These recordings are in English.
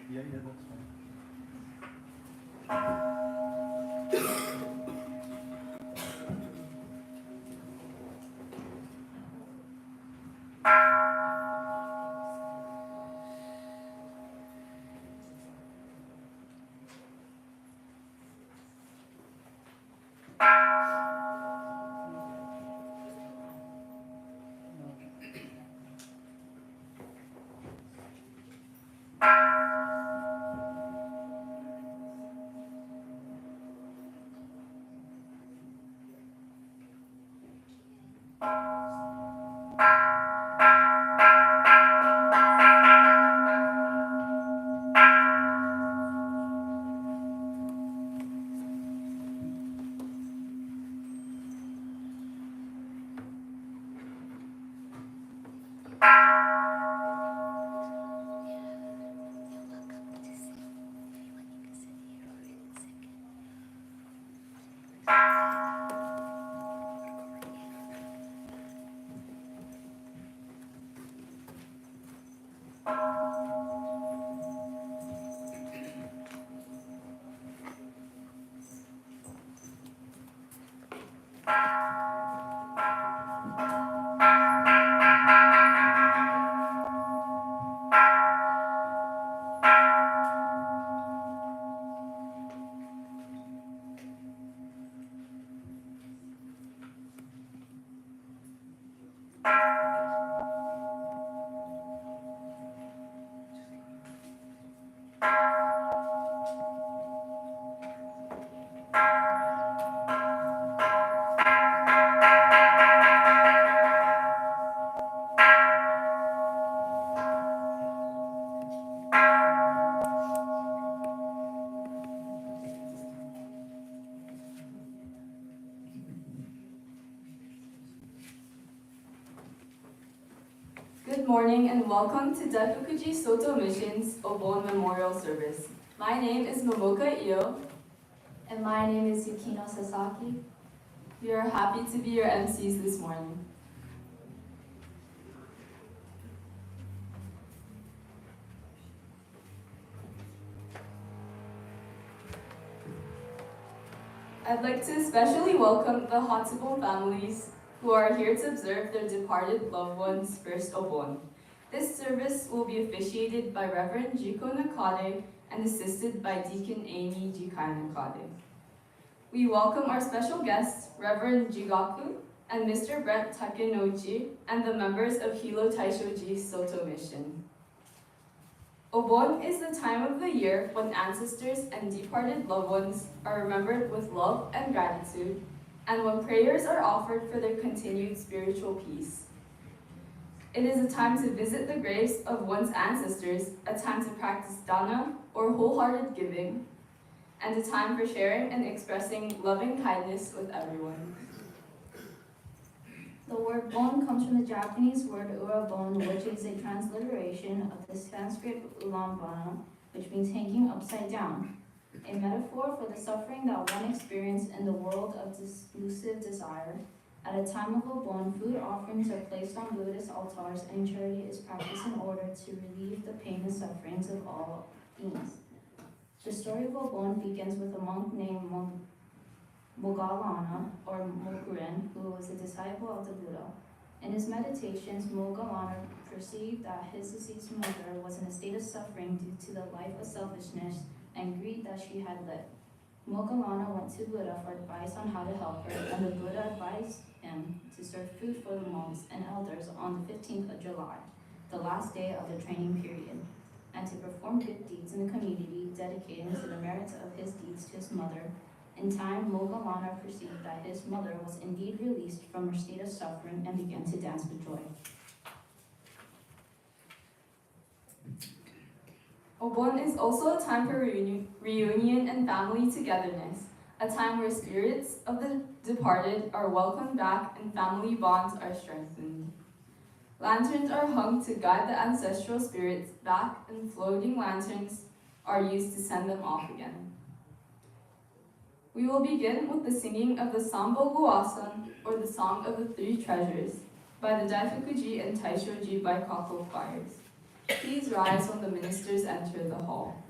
Yeah, that's fine. Good morning and welcome to Daifukuji Soto Mission's Obon Memorial Service. My name is Momoka Io. And my name is Yukino Sasaki. We are happy to be your MCs this morning. I'd like to especially welcome the Hatsubon families who are here to observe their departed loved ones' first Obon. This service will be officiated by Reverend Jiko Nakade and assisted by Deacon Amy Jikai Nakade. We welcome our special guests, Reverend Jigaku and Mr. Brett Takenouchi, and the members of Hilo Taishoji Soto Mission. Obon is the time of the year when ancestors and departed loved ones are remembered with love and gratitude, and when prayers are offered for their continued spiritual peace. It is a time to visit the graves of one's ancestors, a time to practice dana, or wholehearted giving, and a time for sharing and expressing loving kindness with everyone. The word bon comes from the Japanese word urabon, which is a transliteration of the Sanskrit ulambana, which means hanging upside down, a metaphor for the suffering that one experienced in the world of delusive desire. At a time of Obon, food offerings are placed on Buddhist altars and charity is practiced in order to relieve the pain and sufferings of all beings. The story of Obon begins with a monk named Moggallana, or Mokuren, who was a disciple of the Buddha. In his meditations, Moggallana perceived that his deceased mother was in a state of suffering due to the life of selfishness and greed that she had led. Moggallana went to Buddha for advice on how to help her, and the Buddha advised him to serve food for the monks and elders on the 15th of July, the last day of the training period, and to perform good deeds in the community, dedicating to the merits of his deeds to his mother. In time, Moggallana perceived that his mother was indeed released from her state of suffering and began to dance with joy. Obon is also a time for reunion and family togetherness, a time where spirits of the departed are welcomed back and family bonds are strengthened. Lanterns are hung to guide the ancestral spirits back, and floating lanterns are used to send them off again. We will begin with the singing of the Sambo Guasan, or the Song of the Three Treasures, by the Daifukuji and Taishoji by Kako choirs. Please rise when the ministers enter the hall.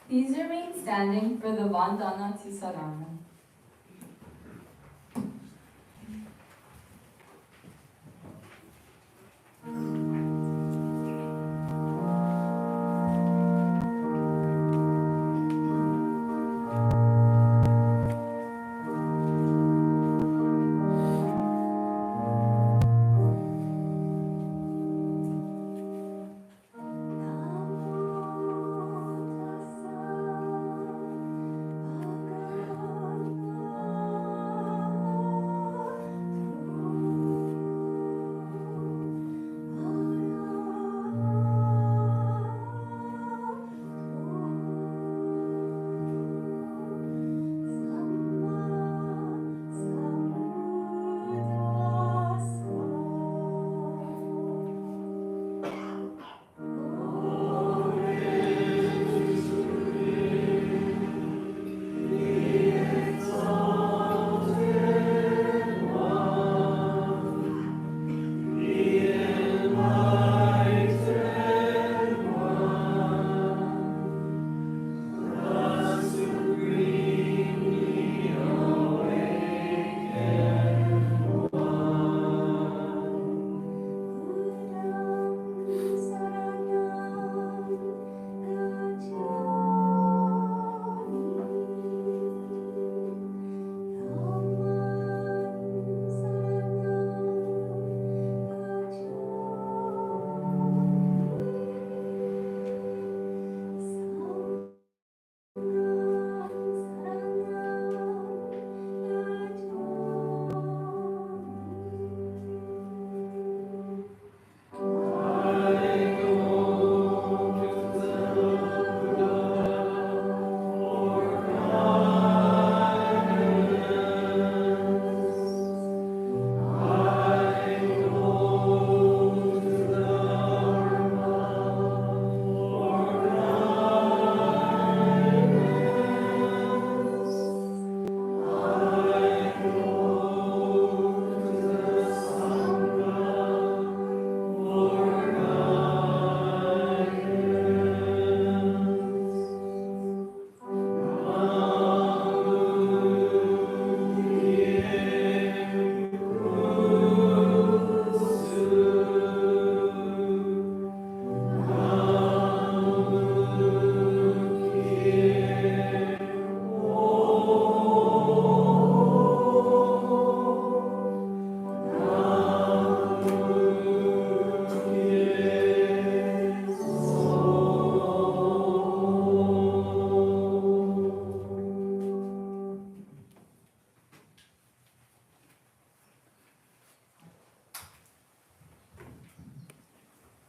Please remain standing for the Vandana to Sarana.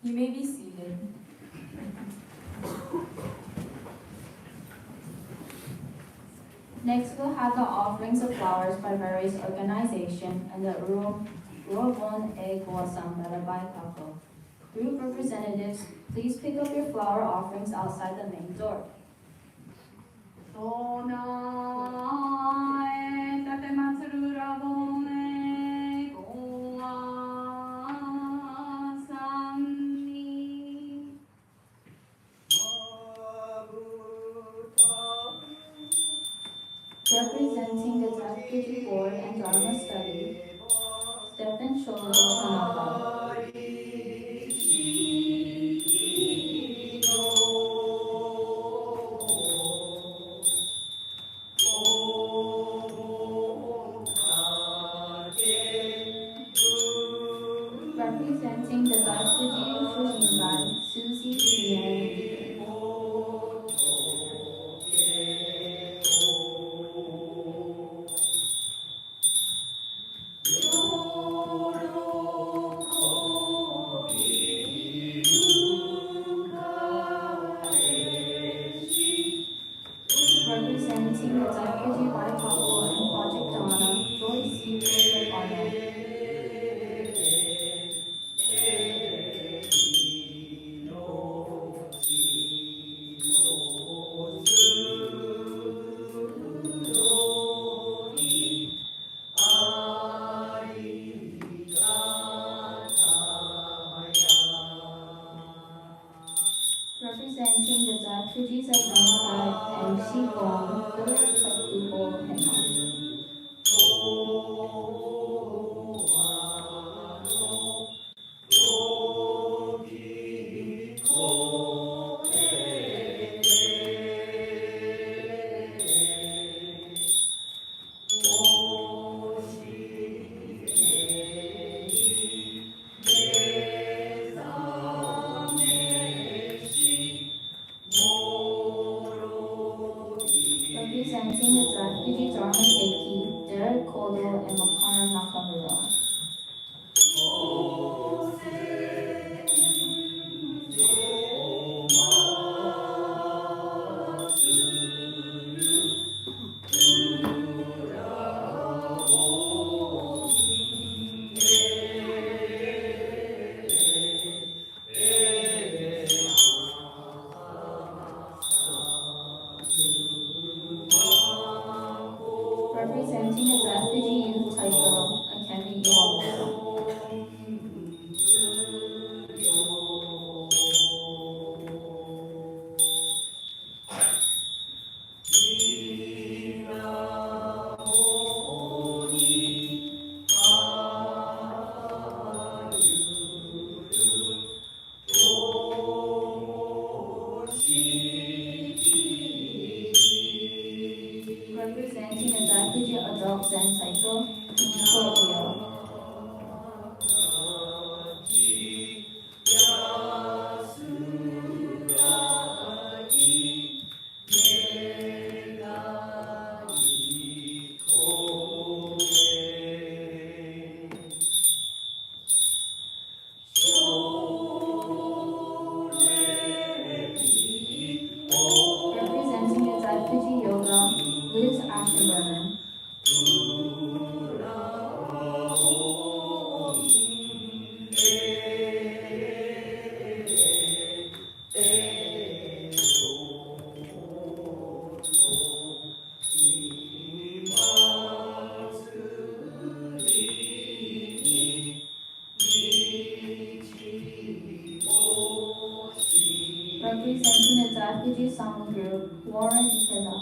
You may be seated. Next, we'll have the offerings of flowers by various organizations and the Urobon Guasam by the Daifukuji. Group representatives, please pick up your flower offerings outside the main door. Representing the Daifukuji board and Dharma study, Stephen Shoto. Representing the Daifukuji Fujinbai, Susie Yen. Representing the Daifukuji Daifukuji and Project Dharma, Joyce C. Arnold. Representing the Daifukuji Sangha and Hatsubon, Philip Takubo Hema. Representing the Daifukuji Dharma Seiki, Derek Kodo and Makana Nakamura. Representing the Daifukuji Youth Taiko, Akemi Iwamoto. Representing the Daifukuji Adult Zen Taiko, Kikiko Iyo. Representing the Daifukuji Yoga, Liz Ashenberger. Representing the Daifukuji Sangha Group, Warren Ikeda.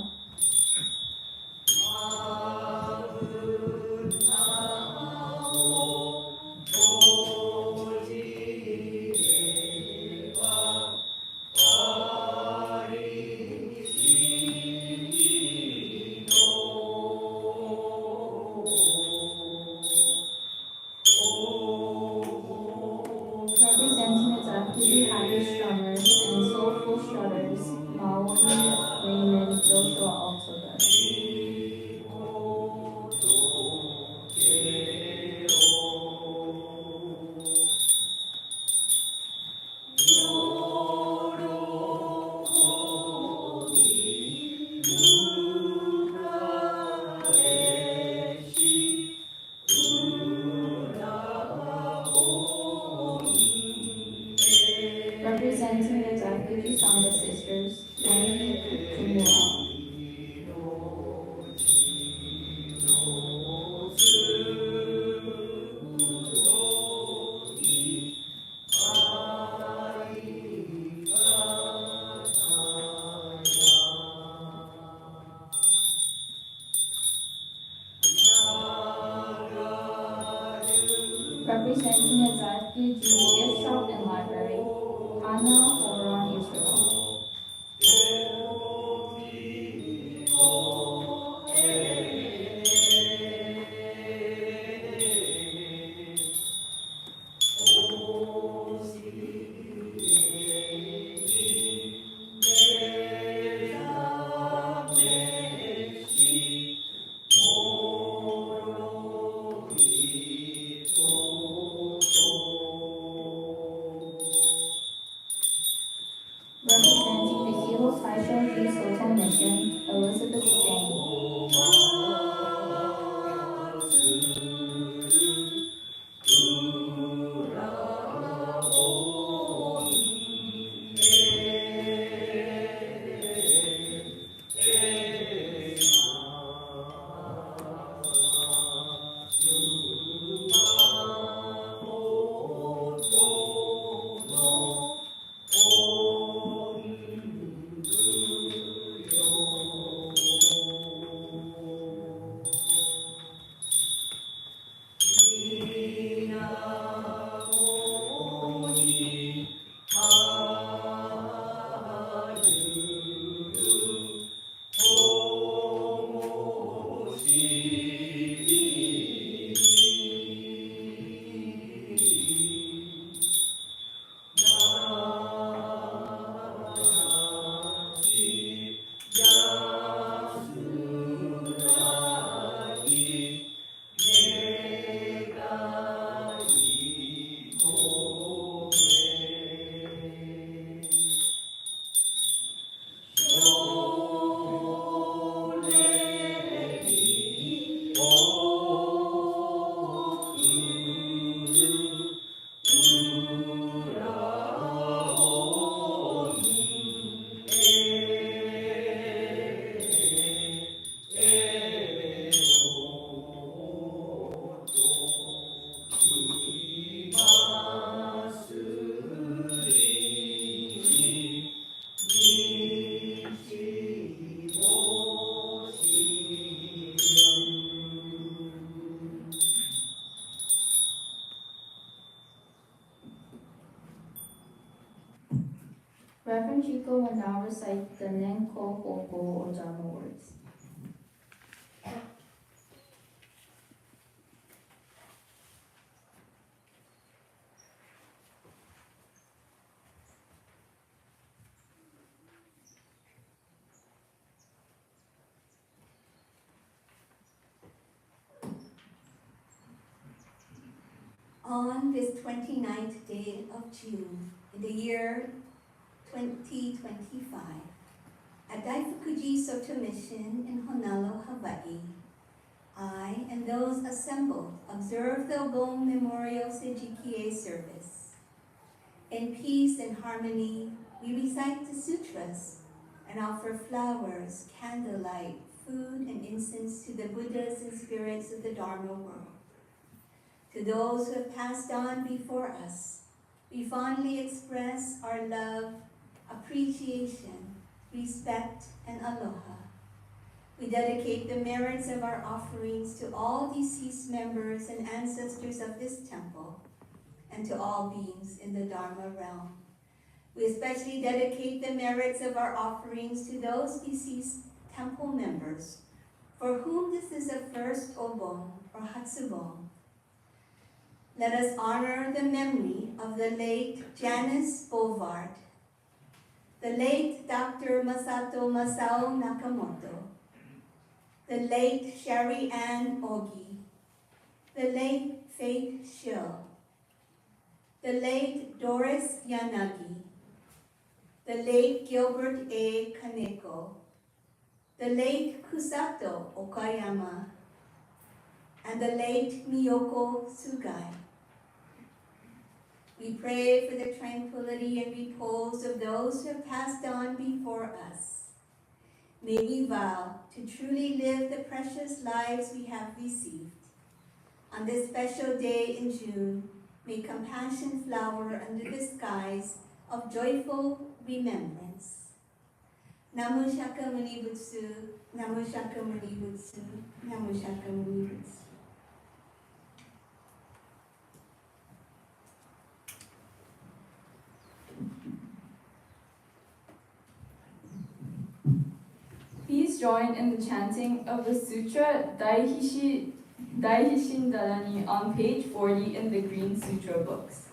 representing the Daifukuji gift shop and library, Hana Horon, Israel. Representing the Hilo Taishoji Soto mission, Elizabeth Stain. Reverend Chico will now recite the Nenko Hoko or Dharma words. On this 29th day of June, in the year 2025, at Daifukuji Soto Mission in Honolulu, Hawaii, I and those assembled observe the Obon Memorial Sejikie service. In peace and harmony, we recite the sutras and offer flowers, candlelight, food, and incense to the Buddhas and spirits of the Dharma world. To those who have passed on before us, we fondly express our love, appreciation, respect, and aloha. We dedicate the merits of our offerings to all deceased members and ancestors of this temple, and to all beings in the Dharma realm. We especially dedicate the merits of our offerings to those deceased temple members, for whom this is the first Obon or Hatsubon. Let us honor the memory of the late Janice Bovard, the late Dr. Masato Masao Nakamoto, the late Sherry Ann Ogi, the late Faith Shill, the late Doris Yanagi, the late Gilbert A. Kaneko, the late Kusato Okayama, and the late Miyoko Sugai. We pray for the tranquility and repose of those who have passed on before us. May we vow to truly live the precious lives we have received. On this special day in June, may compassion flower under the skies of joyful remembrance. Namu Shakyamuni Butsu, Namu Shakyamuni Butsu, Namu Shakyamuni Butsu. join in the chanting of the Sutra Daihishin Darani on page 40 in the Green Sutra books.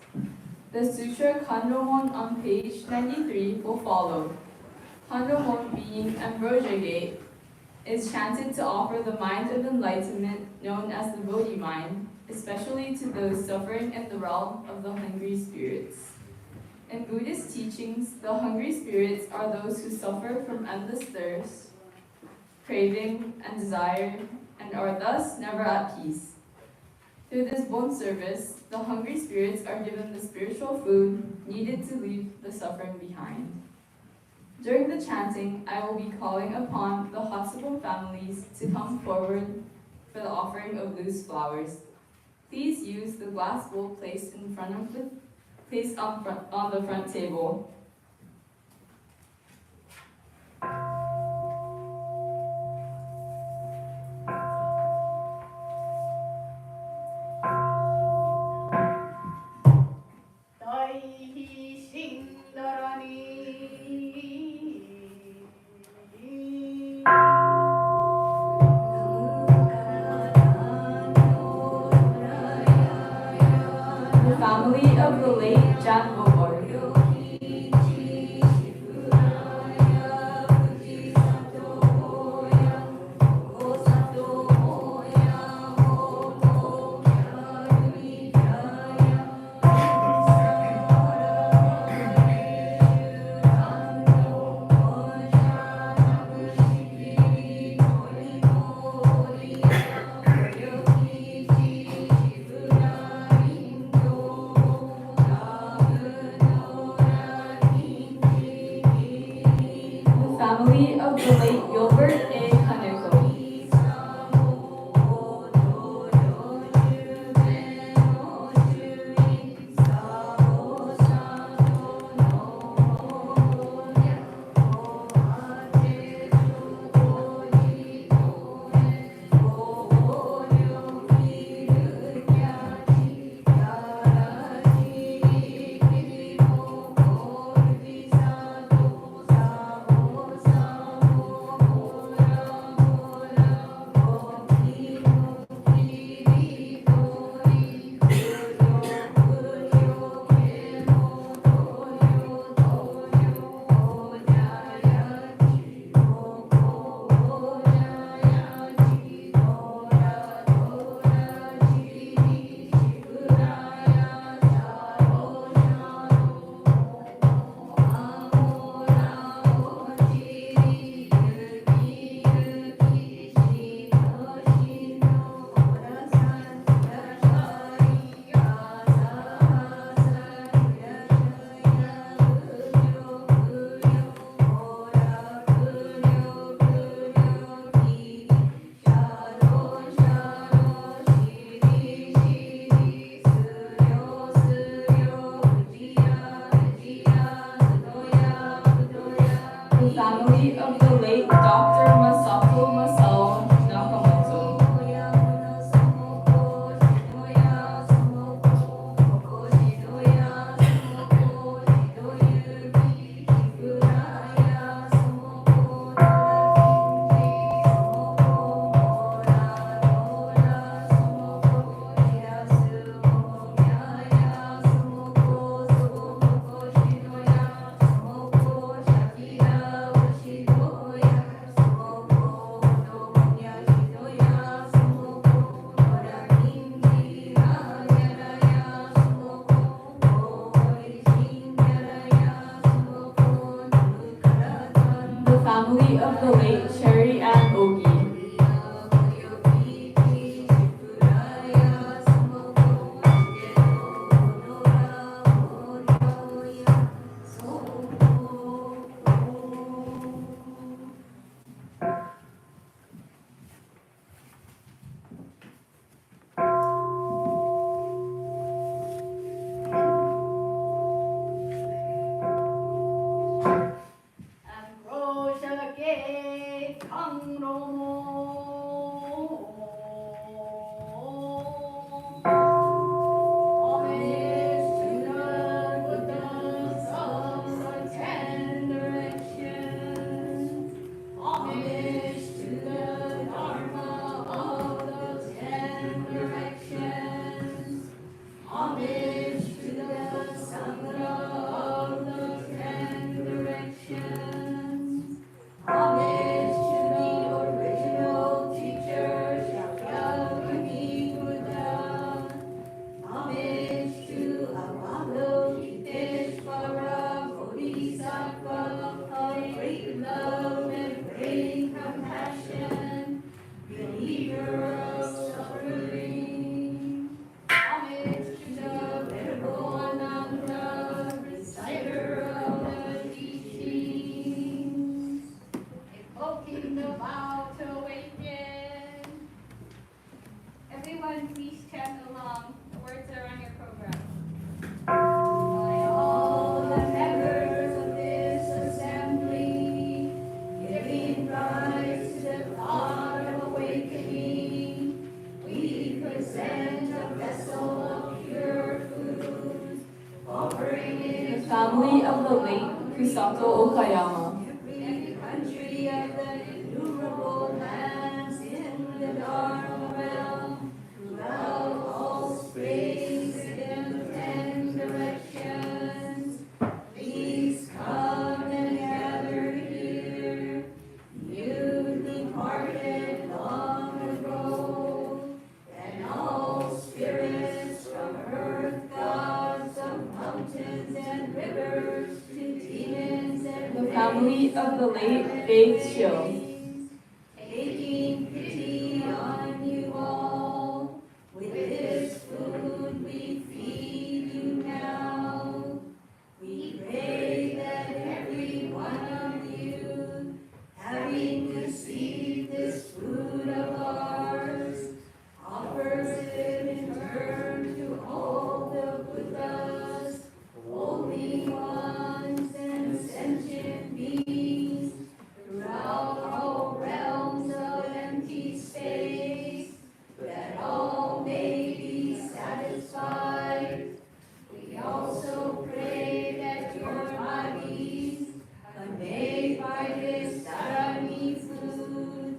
The Sutra Kanromon on page 93 will follow. Kanromon, being Ambrosia Gate, is chanted to offer the mind of enlightenment known as the Bodhi mind, especially to those suffering in the realm of the hungry spirits. In Buddhist teachings, the hungry spirits are those who suffer from endless thirst, craving, and desire, and are thus never at peace. Through this Obon service, the hungry spirits are given the spiritual food needed to leave the suffering behind. During the chanting, I will be calling upon the Hatsubon families to come forward for the offering of loose flowers. Please use the glass bowl placed on the front table. The family of the late Jan Bobor. family of the late Kusato Okayama. Every country of the innumerable lands in the Dharma realm, throughout all space in 10 directions, please come and gather here. You departed long ago, and all spirits from earth, gods of mountains and rivers, to demons and The family of the late Faith Show. taking pity on you all. With this food we feed you now. We pray that every one of you, having received this food of ours, offers it in turn to all the Buddhas, holy ones, and sentient beings throughout all realms of empty space, that all may be satisfied. We also pray that your bodies, conveyed by this Dharma food,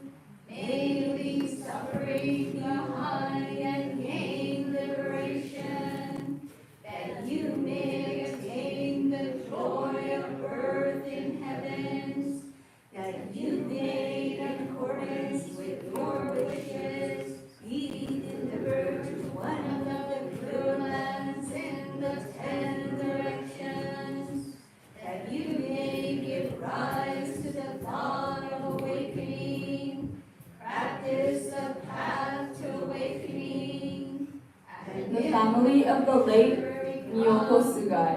may leave suffering behind and gain liberation, that you may attain the joy of birth in heavens, that you may, in accordance with your wishes, be delivered to one of the pure lands in the 10 directions, that you may give rise to the thought of awakening, practice the path to awakening, and The family of the late Miyoko Sugai.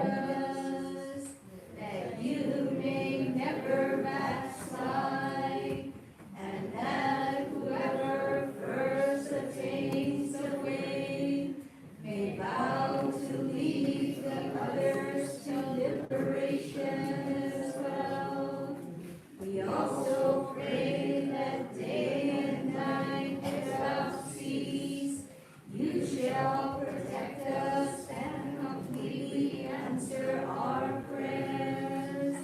that you may never backslide, and that whoever first attains the way may vow to lead the others to liberation as well. We also pray that day and night without cease, you shall protect us and completely answer our prayers.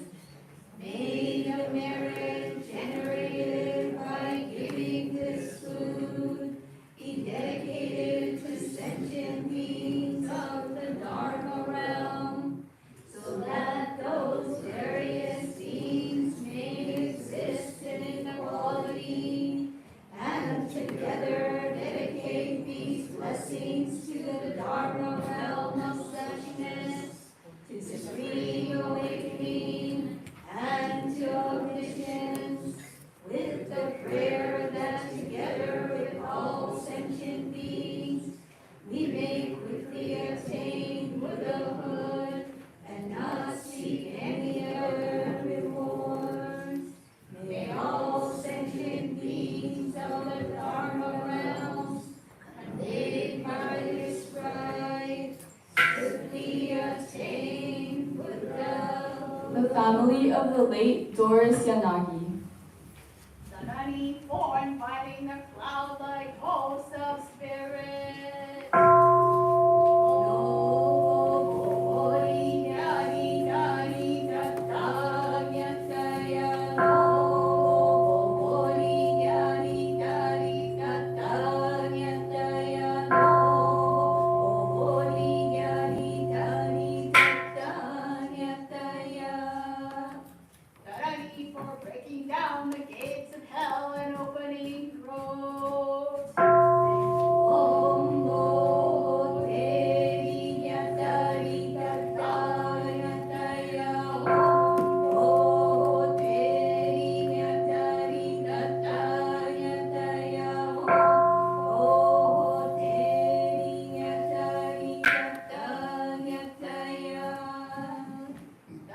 May the merit generated by giving this food be dedicated to sentient beings of the Dharma realm, so that those various beings may exist in equality, and together dedicate these blessings to the Dharma realm of suchness, to supreme awakening, and to omniscience, with the prayer that together with all sentient beings, we may quickly attain Buddhahood and not seek any other rewards. May all sentient beings of the Dharma realms, conveyed by this rite, quickly attain Buddha. The family of the late Doris Yanagi. Suddenly born, fighting the cloud like hosts of spirits. Suddenly for breaking down the gates of hell and opening roads.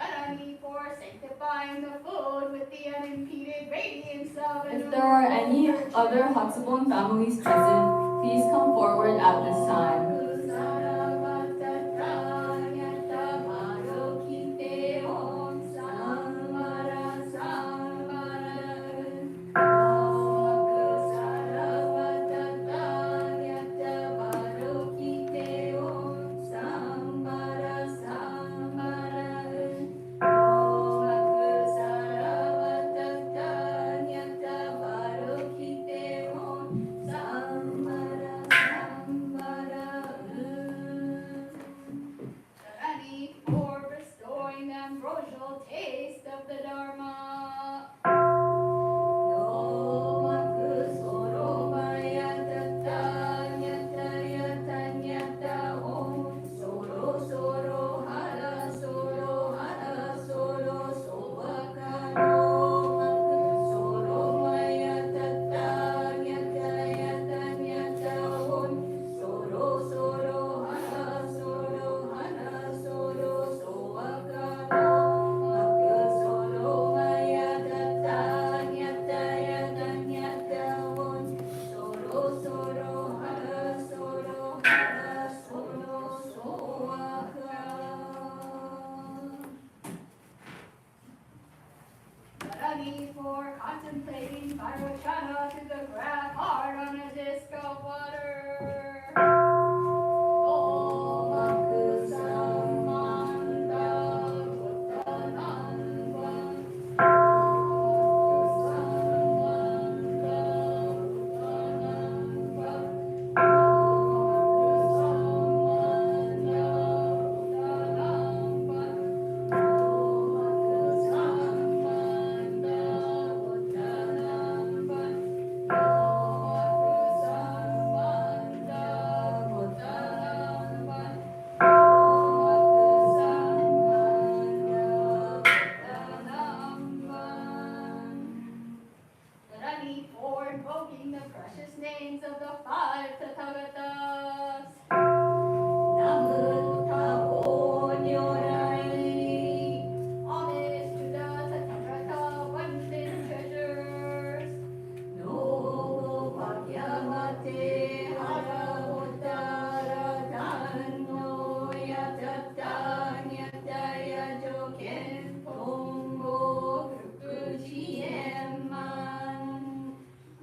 Suddenly for sanctifying the food with the unimpeded radiance of an If there are any other Hatsubon families present, please come forward at this time. names of the 5 Tathagatas. Homage to the Tathagata abundant treasures.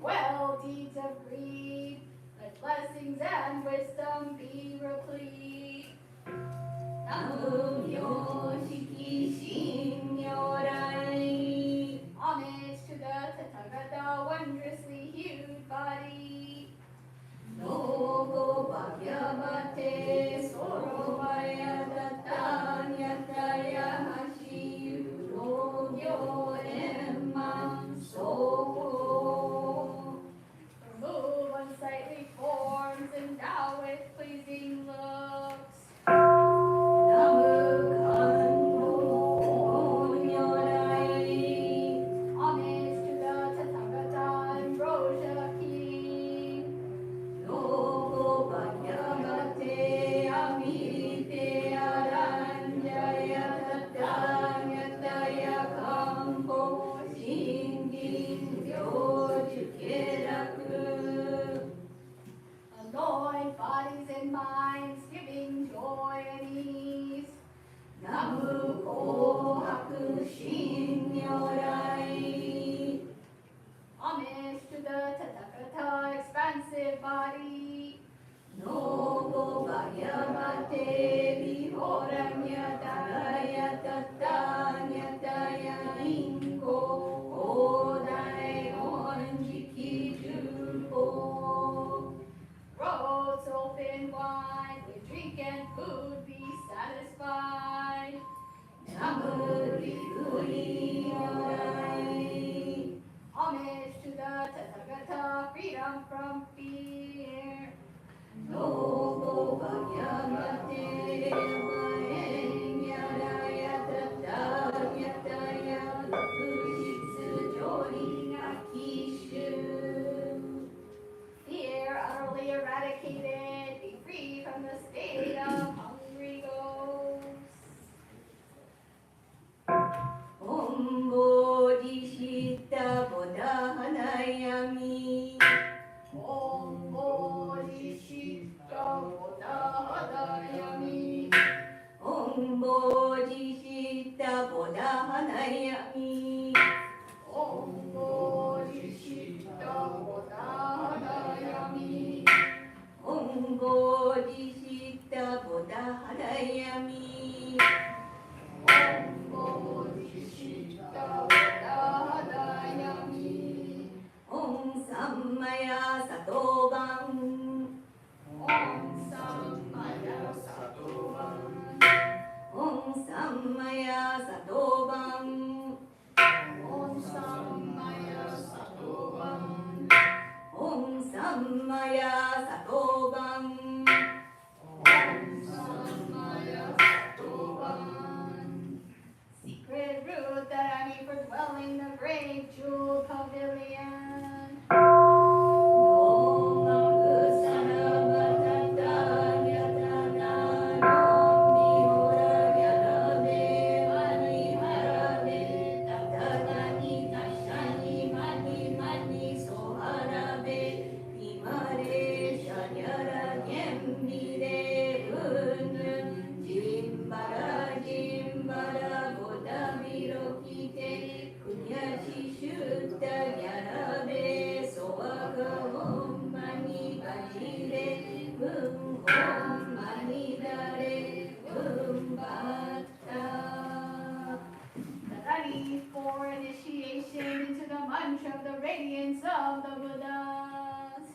Well, deeds of greed, let blessings and wisdom be replete. Homage to the Tathagata wondrously hued body. Remove unsightly forms, endow with pleasing looks. Homage to the Tathagata Ambrosia King. Anoint bodies and minds, giving joy and ease. Homage to the Tathagata expansive body. Roads open wide, with drink and food be satisfied. Homage to the Tathagata, freedom from fear. Fear utterly eradicated, be free from the state of hungry ghosts. Om Bodhisattva Bodhadayami. Om Bodhisattva Bodhadayami. Om Bodhisattva Bodhadayami. Om Sammaya Satoban. Om Sammaya Satoban. Om Sammaya Satoban. Om Sammaya Satoban. Om Sammaya Satoban. Om Sammaya Satoban. Secret route that I need for dwelling the great jewel pavilion. Ready for initiation into the mantra of the radiance of the Buddhas.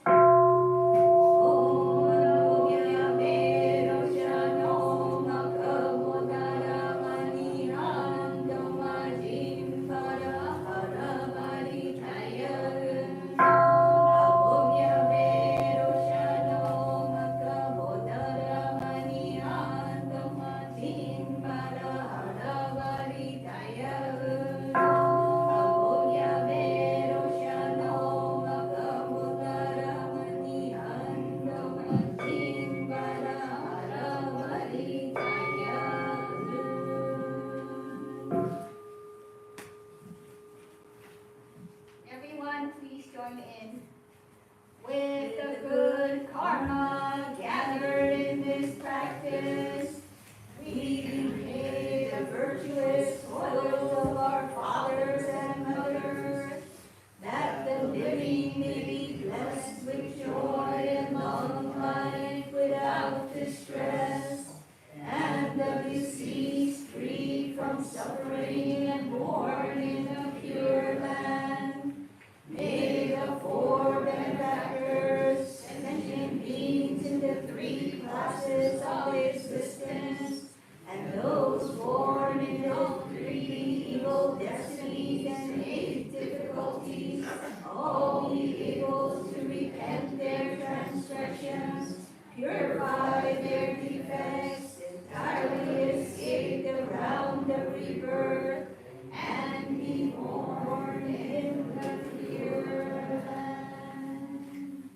suffering and born in a pure land. May the four benefactors and sentient beings in the three classes of existence, and those born in the three evil destinies and eight difficulties, all be able to repent their transgressions, purify their defects, entirely escape the round of rebirth, and be born in the pure land.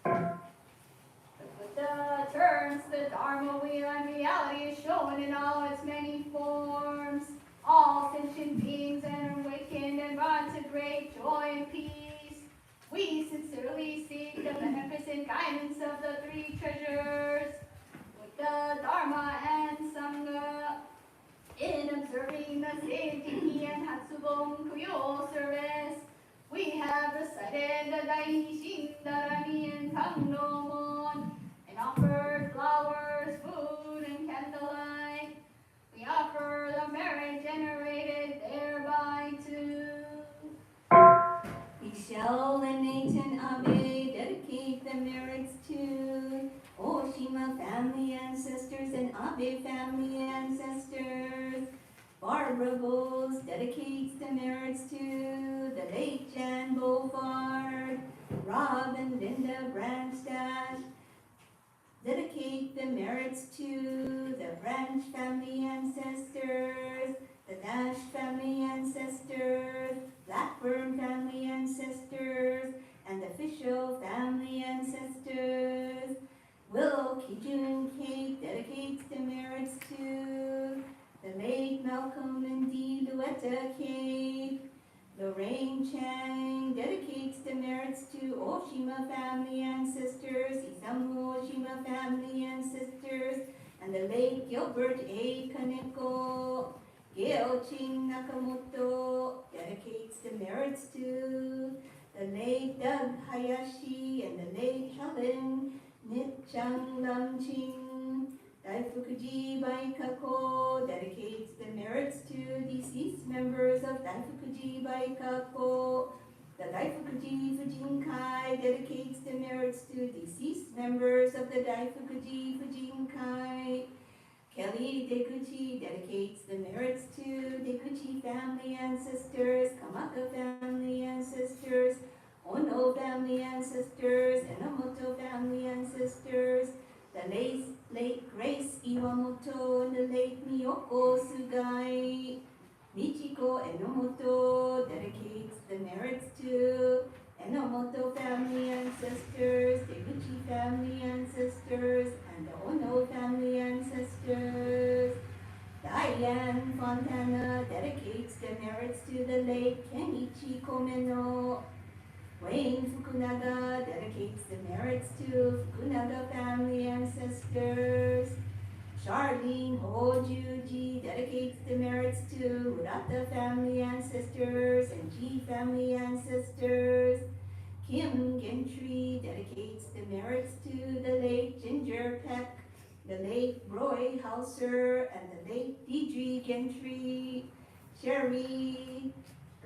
The Buddha turns the Dharma wheel and reality is shown in all its many forms. All sentient beings are awakened and brought to great joy and peace. We sincerely seek the beneficent guidance of the three treasures, Buddha, Dharma, and Sangha. In observing the Seijiki and Hatsubon Service, we have recited the Daishin, Darani, and Takenouchi, and offered flowers, food, and candlelight. We offer the merit generated thereby too. We shall and Nathan Abe dedicate the merits to Oshima family ancestors and Abe family ancestors. Barbara Bowles dedicates the merits to the late Jan Beaufort. Rob and Linda Branstad dedicate the merits to the Branch family ancestors, the Nash family ancestors, Blackburn family ancestors, and the Fisher family ancestors. Willow Kijun Kate dedicates the merits to the late Malcolm and Dee Luetta Kate. Lorraine Chang dedicates the merits to Oshima family ancestors, Isamu Oshima family ancestors, and the late Gilbert A. Kaneko. Gail Ching Nakamoto dedicates the merits to the late Doug Hayashi and the late Helen Nichang Lam Ching. Daifukuji Baikako dedicates the merits to deceased members of Daifukuji Baikako. The Daifukuji Fujinkai dedicates the merits to deceased members of the Daifukuji Fujinkai. Kelly Deguchi dedicates the merits to Deguchi family ancestors, Kamaka family ancestors, Ono family ancestors, Enomoto family ancestors, the late Grace Iwamoto and the late Miyoko Sugai. Michiko Enomoto dedicates the merits to Enomoto family ancestors, Deguchi family ancestors, and the Ono family ancestors. Diane Fontana dedicates the merits to the late Kenichi Komeno. Wayne Fukunaga dedicates the merits to Fukunaga family ancestors. Charlene Hojuji dedicates the merits to Murata family ancestors and G family ancestors. Kim Gentry dedicates the merits to the late Ginger Peck, the late Roy Hauser, and the late Deidre Gentry. Sherry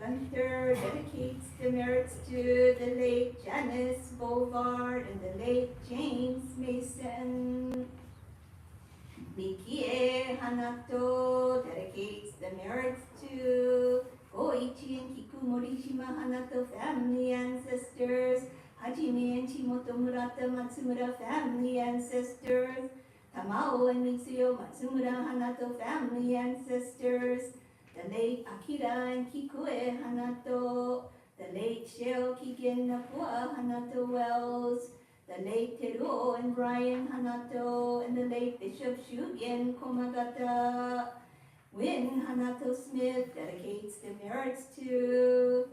Gunther dedicates the merits to the late Janice Bovard and the late James Mason. Mikie Hanato dedicates the merits to Koichi and Kiku Morishima Hanato family ancestors, Hajime and Chimoto Murata Matsumura family ancestors, Tamao and Mitsuyo Matsumura Hanato family ancestors, the late Akira and Kikue Hanato, the late Sheo Kigen Napua Hanato Wells, the late Teruo and Brian Hanato, and the late Bishop Shugen Komagata. Win Hanato Smith dedicates the merits to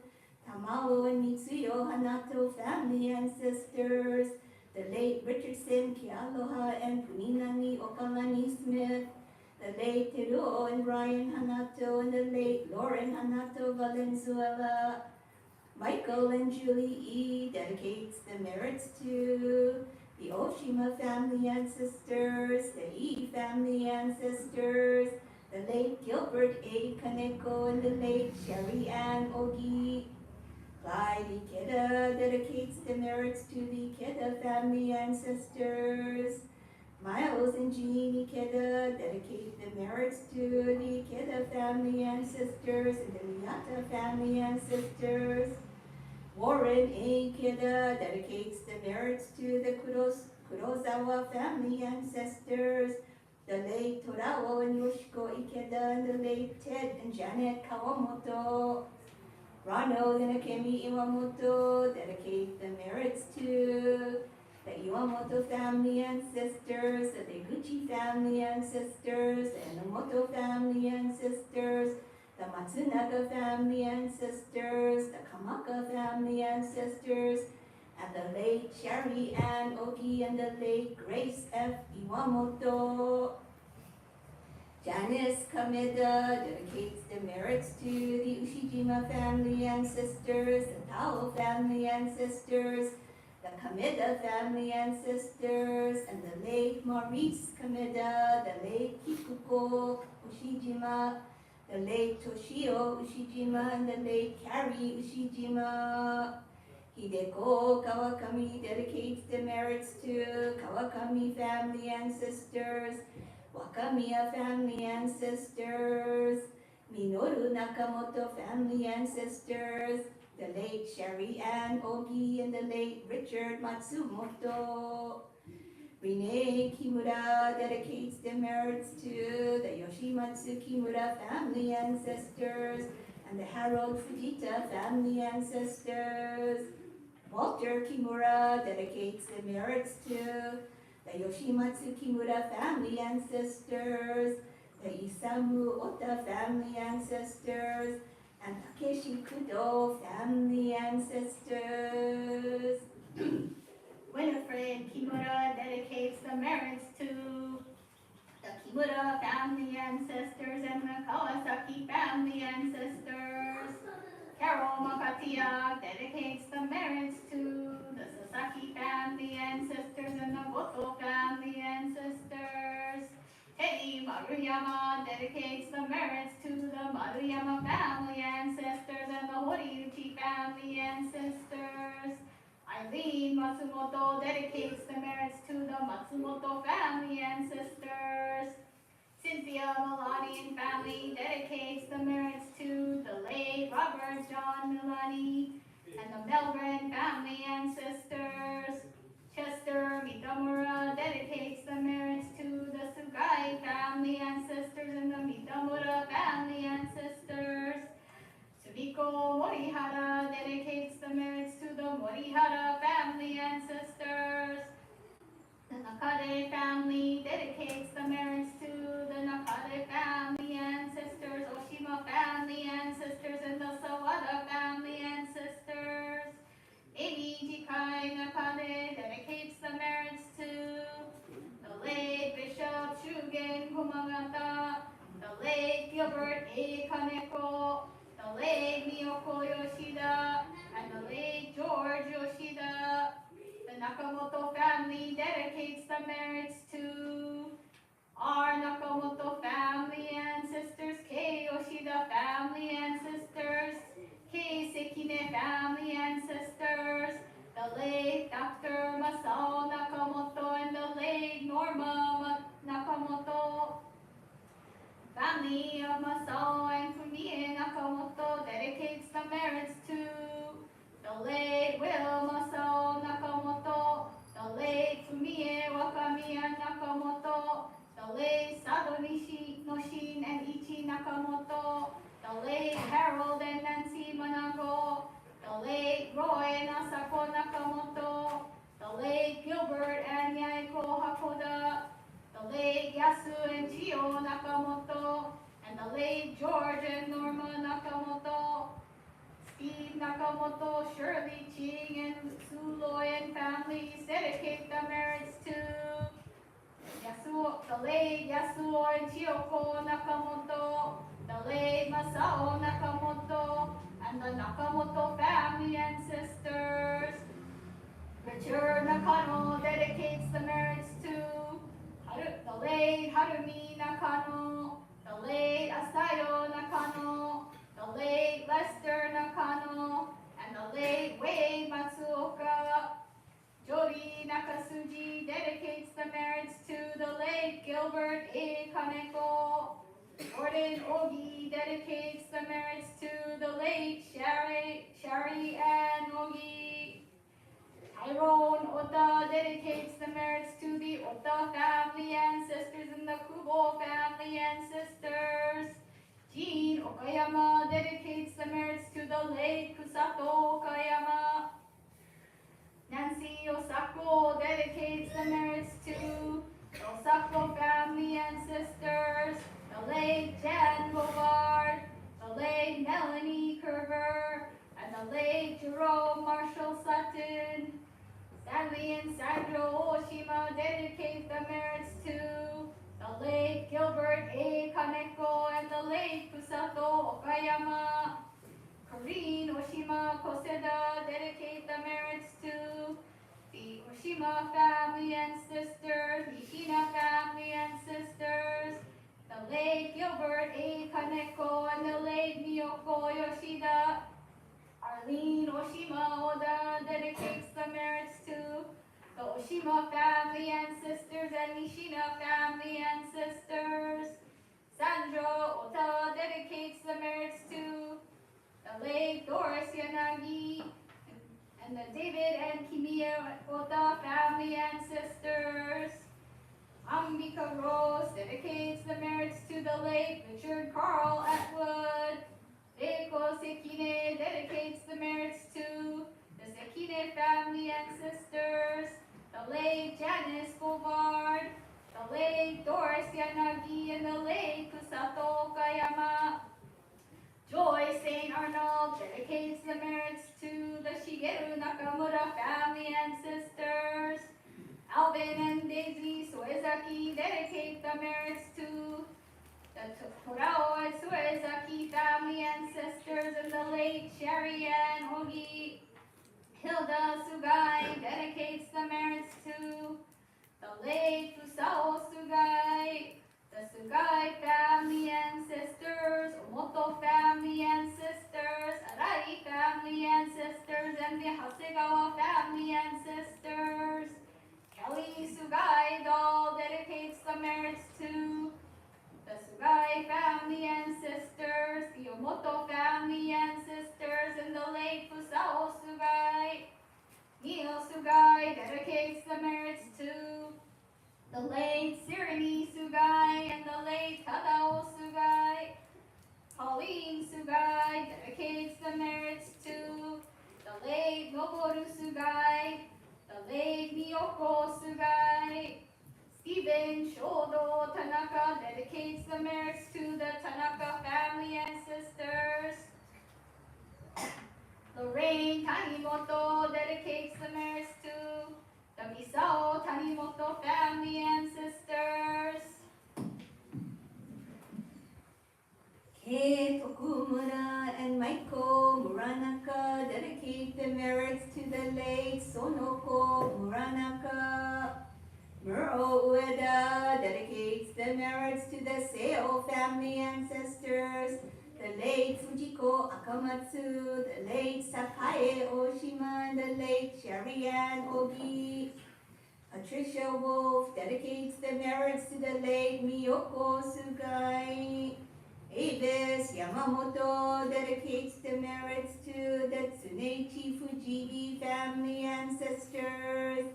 Tamao and Mitsuyo Hanato family ancestors, the late Richardson Kialoha and Kuninani Okamani Smith, the late Teruo and Brian Hanato, and the late Lauren Hanato Valenzuela. Michael and Julie E. dedicates the merits to the Oshima family ancestors, the E family ancestors, the late Gilbert A. Kaneko, and the late Sherry Ann Ogi. Clyde Ikeda dedicates the merits to the Ikeda family ancestors. Miles and Jean Ikeda dedicate the merits to the Ikeda family ancestors and the Miyata family ancestors. Warren A. Ikeda dedicates the merits to the Kurosawa family ancestors. The late Torao and Yoshiko Ikeda and the late Ted and Janet Kawamoto. Ronald and Akemi Iwamoto dedicate the merits to the Iwamoto family ancestors, the Deguchi family ancestors, the Enomoto family ancestors, the Matsunaga family ancestors, the Kamaka family ancestors, and the late Sherry Ann Oki and the late Grace F. Iwamoto. Janice Kameda dedicates the merits to the Ushijima family ancestors, the Tao family ancestors, the Kameda family ancestors, and the late Maurice Kameda, the late Kikuko Ushijima, the late Toshio Ushijima, and the late Carrie Ushijima. Hideko Kawakami dedicates the merits to Kawakami family ancestors, Wakamiya family ancestors, Minoru Nakamoto family ancestors, the late Sherry Ann Ogi and the late Richard Matsumoto. Renee Kimura dedicates the merits to the Yoshimatsu Kimura family ancestors and the Harold Fujita family ancestors. Walter Kimura dedicates the merits to the Yoshimatsu Kimura family ancestors, the Isamu Ota family ancestors, and Takeshi Kudo family ancestors. Winifred Kimura dedicates the merits to the Kimura family ancestors and the Kawasaki family ancestors. Carol Makatia dedicates the merits to the Sasaki family ancestors and the Goto family ancestors. Teddy Maruyama dedicates the merits to the Maruyama family ancestors and the Horiuchi family ancestors. Eileen Matsumoto dedicates the merits to the Matsumoto family ancestors. Cynthia Milani family dedicates the merits to the late Robert John Milani and the Melbourne family ancestors. Chester Mitamura dedicates the merits to the Sugai family ancestors and the Mitamura family ancestors. Sumiko Morihara dedicates the merits to the Morihara family ancestors. The Nakade family dedicates the merits to the Nakade family ancestors, Oshima family ancestors, and the Sawada family ancestors. Amy Jikai Nakade dedicates the merits to the late Bishop Shugen Kumagata, the late Gilbert A. Kaneko, the late Miyoko Yoshida, and the late George Yoshida. The Nakamoto family dedicates the merits to our Nakamoto family ancestors, Kei Yoshida family ancestors, Kei Sekine family ancestors, the late Dr. Masao Nakamoto and the late Norma Nakamoto. Family of Masao and Fumie Nakamoto dedicates the merits to the late Will Masao Nakamoto, the late Fumie Wakamiya Nakamoto, the late Sado Noshin and Ichi Nakamoto, the late Harold and Nancy Manago, the late Roy Nasako Nakamoto, the late Gilbert and Yaiko Hakoda, the late Yasu and Chio Nakamoto, and the late George and Norma Nakamoto. Steve Nakamoto, Shirley Ching, and Suloy and families dedicate the merits to the late Yasuo and Chiyoko Nakamoto, the late Masao Nakamoto, and the Nakamoto family ancestors. Richard Nakano dedicates the merits to the late Harumi Nakano, the the late Asayo Nakano, the late Lester Nakano, and the late Wei Matsuoka. Jody Nakasuji dedicates the merits to the late Gilbert A. Kaneko. Gordon Ogi dedicates the merits to the late Shari Ann Ogi. Tyrone Ota dedicates the merits to the Ota family ancestors and the Kubo family ancestors. Jean Okayama dedicates the merits to the late Kusato Okayama. Nancy Osako dedicates the merits to the Osako family ancestors, the late Jan Bovard, the late Melanie Kerber, and the late Jerome Marshall Sutton. Stanley and Sandro Oshima dedicate the merits to the late Gilbert A. Kaneko and the late Kusato Okayama. Corinne Oshima Koseda dedicate the merits to the Oshima family ancestors, the Hina family ancestors, the late Gilbert A. Kaneko and the late Miyoko Yoshida. Arlene Oshima Oda dedicates the merits to the Oshima family ancestors and Nishina family ancestors. Sandro Ota dedicates the merits to the late Doris Yanagi and the David and Kimiya Ota family ancestors. Ambika Rose dedicates the merits to the late Richard Carl Atwood. Reiko Sekine dedicates the merits to the Sekine family ancestors, the late Janice Bovard, the late Doris Yanagi, and the late Kusato Okayama. Joy St. Arnold dedicates the merits to the Shigeru Nakamura family ancestors. Alvin and Daisy Soezaki dedicate the merits to the Torao and Suezaki family ancestors and the late Sherry Ann Ogi. Hilda Sugai dedicates the merits to the late Fusao Sugai, the Sugai family ancestors, Omoto family ancestors, Arai family ancestors, and the Hasegawa family ancestors. Kelly Sugai doll dedicates the merits to the Sugai family ancestors, the Omoto family ancestors, and the late Fusao Sugai. Neil Sugai dedicates the merits to the late Sirini Sugai and the late Tadao Sugai. Pauline Sugai dedicates the merits to the late Noboru Sugai, the late Miyoko Sugai. Stephen Shodo Tanaka dedicates the merits to the Tanaka family ancestors. Lorraine Tanimoto dedicates the merits to the Misao Tanimoto family ancestors. Kei Tokumura and Maiko Muranaka dedicate the merits to the late Sonoko Muranaka. Muro Ueda dedicates the merits to the Seo family ancestors, the late Fujiko Akamatsu, the late Sakae Oshima, and the late Sharian Ogi. Patricia Wolf dedicates the merits to the late Miyoko Sugai. Avis Yamamoto dedicates the merits to the Tsuneichi Fujii family ancestors.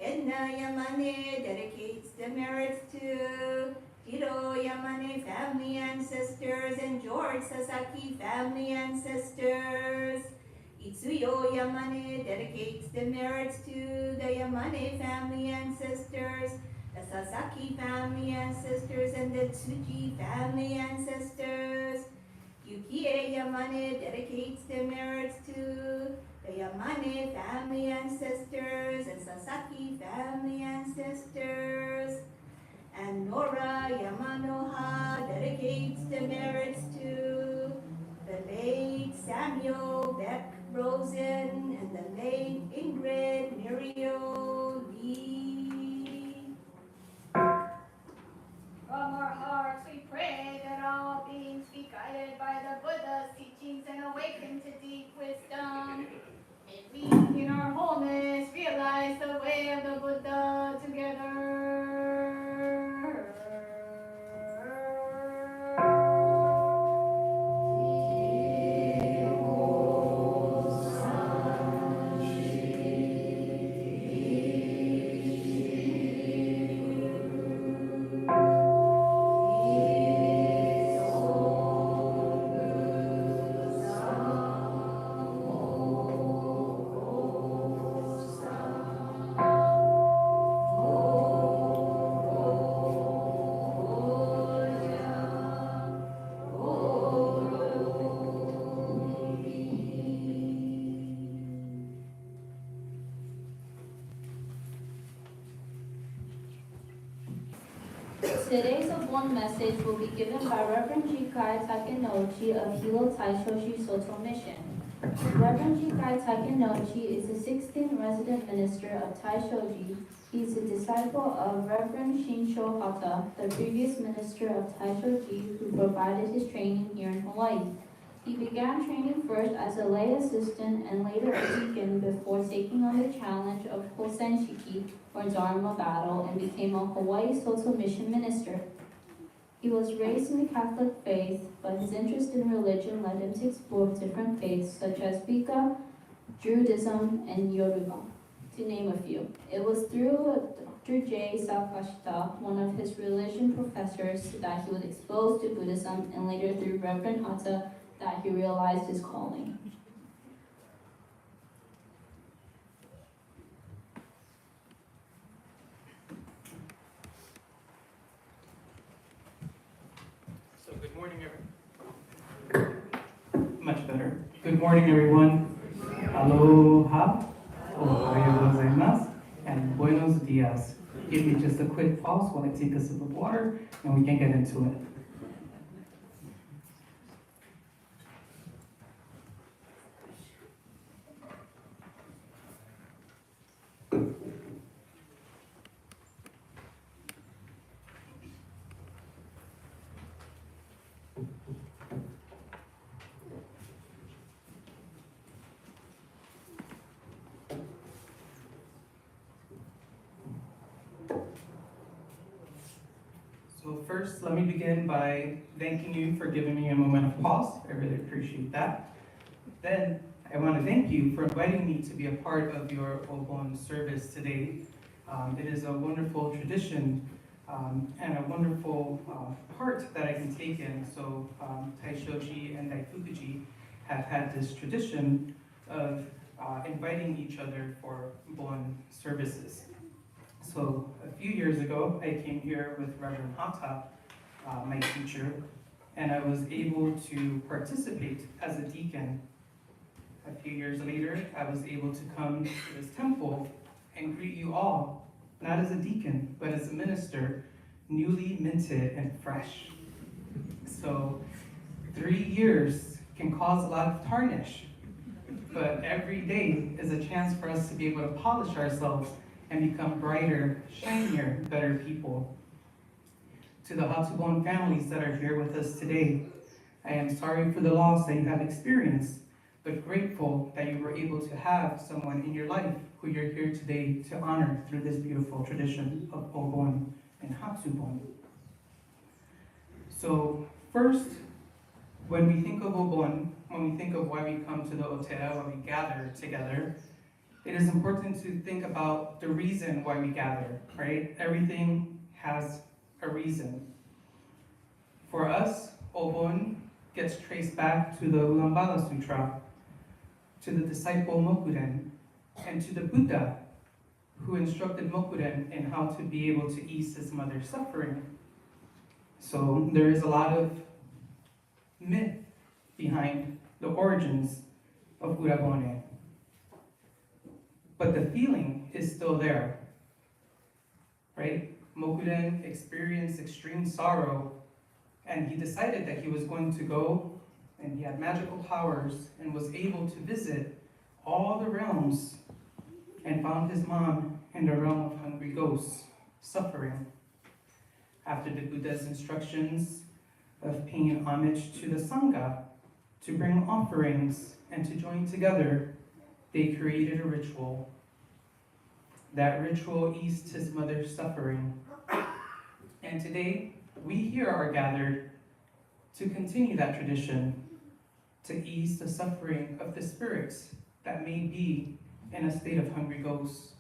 Edna Yamane dedicates the merits to Hiro Yamane family ancestors and George Sasaki family ancestors. Itsuyo Yamane dedicates the merits to the Yamane family ancestors, the Sasaki family ancestors, and the Tsuji family ancestors. Yukie Yamane dedicates the merits to the Yamane family ancestors and Sasaki family ancestors. And Nora Yamanoha dedicates the merits to the late Samuel Beck Rosen and the late Ingrid Mirio Lee. From our hearts we pray that all way of the Buddha together. Today's Obon message will be given by Reverend Jigaku Takenouchi of Hilo Taishoji Soto Mission. Reverend Jigaku Takenouchi is the 16th resident minister of Taishoji. He is a disciple of Reverend Shinsho Hata, the previous minister of Taishoji who provided his training here in Hawaii. He began training first as a lay assistant and later a deacon before taking on the challenge of Hosenshiki, or Dharma battle, and became a Hawaii Soto Mission minister. He was raised in the Catholic faith, but his interest in religion led him to explore different faiths such as Wicca, Druidism, and Yoruba, to name a few. It was through Dr. J. Sakashita, one of his religion professors, that he was exposed to Buddhism, and later through Reverend Hata that he realized his calling. So good morning, everyone. Much better. Good morning, everyone. Aloha, ohayou gozaimasu, and buenos dias. Give me just a quick pause while I take a sip of water, and we can get into it. So first, let me begin by thanking you for giving me a moment of pause. I really appreciate that. Then, I want to thank you for inviting me to be a part of your Obon service today. It is a wonderful tradition and a wonderful part that I can take in. So Taishoji and Daifukuji have had this tradition of inviting each other for Obon services. So a few years ago, I came here with Reverend Hata, my teacher, and I was able to participate as a deacon. A few years later, I was able to come to this temple and greet you all, not as a deacon, but as a minister, newly minted and fresh. So 3 years can cause a lot of tarnish, but every day is a chance for us to be able to polish ourselves and become brighter, shinier, better people. To the Hatsubon families that are here with us today, I am sorry for the loss that you have experienced, but grateful that you were able to have someone in your life who you're here today to honor through this beautiful tradition of Obon and Hatsubon. So first, when we think of Obon, when we think of why we come to the Otera, why we gather together, it is important to think about the reason why we gather, right? Everything has a reason. For us, Obon gets traced back to the Ulambala Sutra, to the disciple Mokuren, and to the Buddha, who instructed Mokuren in how to be able to ease his mother's suffering. So there is a lot of myth behind the origins of Urabone. But the feeling is still there, right? Mokuren experienced extreme sorrow, and he decided that he was going to go, and he had magical powers, and was able to visit all the realms, and found his mom in the realm of hungry ghosts, suffering. After the Buddha's instructions of paying homage to the sangha, to bring offerings, and to join together, they created a ritual. That ritual eased his mother's suffering. And today, we here are gathered to continue that tradition, to ease the suffering of the spirits that may be in a state of hungry ghosts.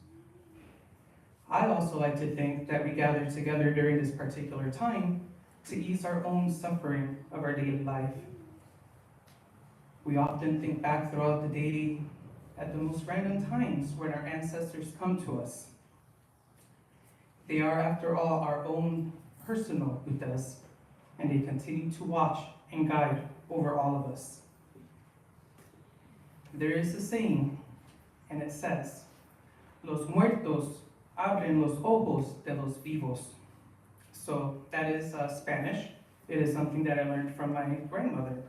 I also like to think that we gather together during this particular time to ease our own suffering of our daily life. We often think back throughout the day at the most random times when our ancestors come to us. They are, after all, our own personal Buddhas, and they continue to watch and guide over all of us. There is a saying, and it says, "Los muertos abren los ojos de los vivos." So that is Spanish. It is something that I learned from my grandmother.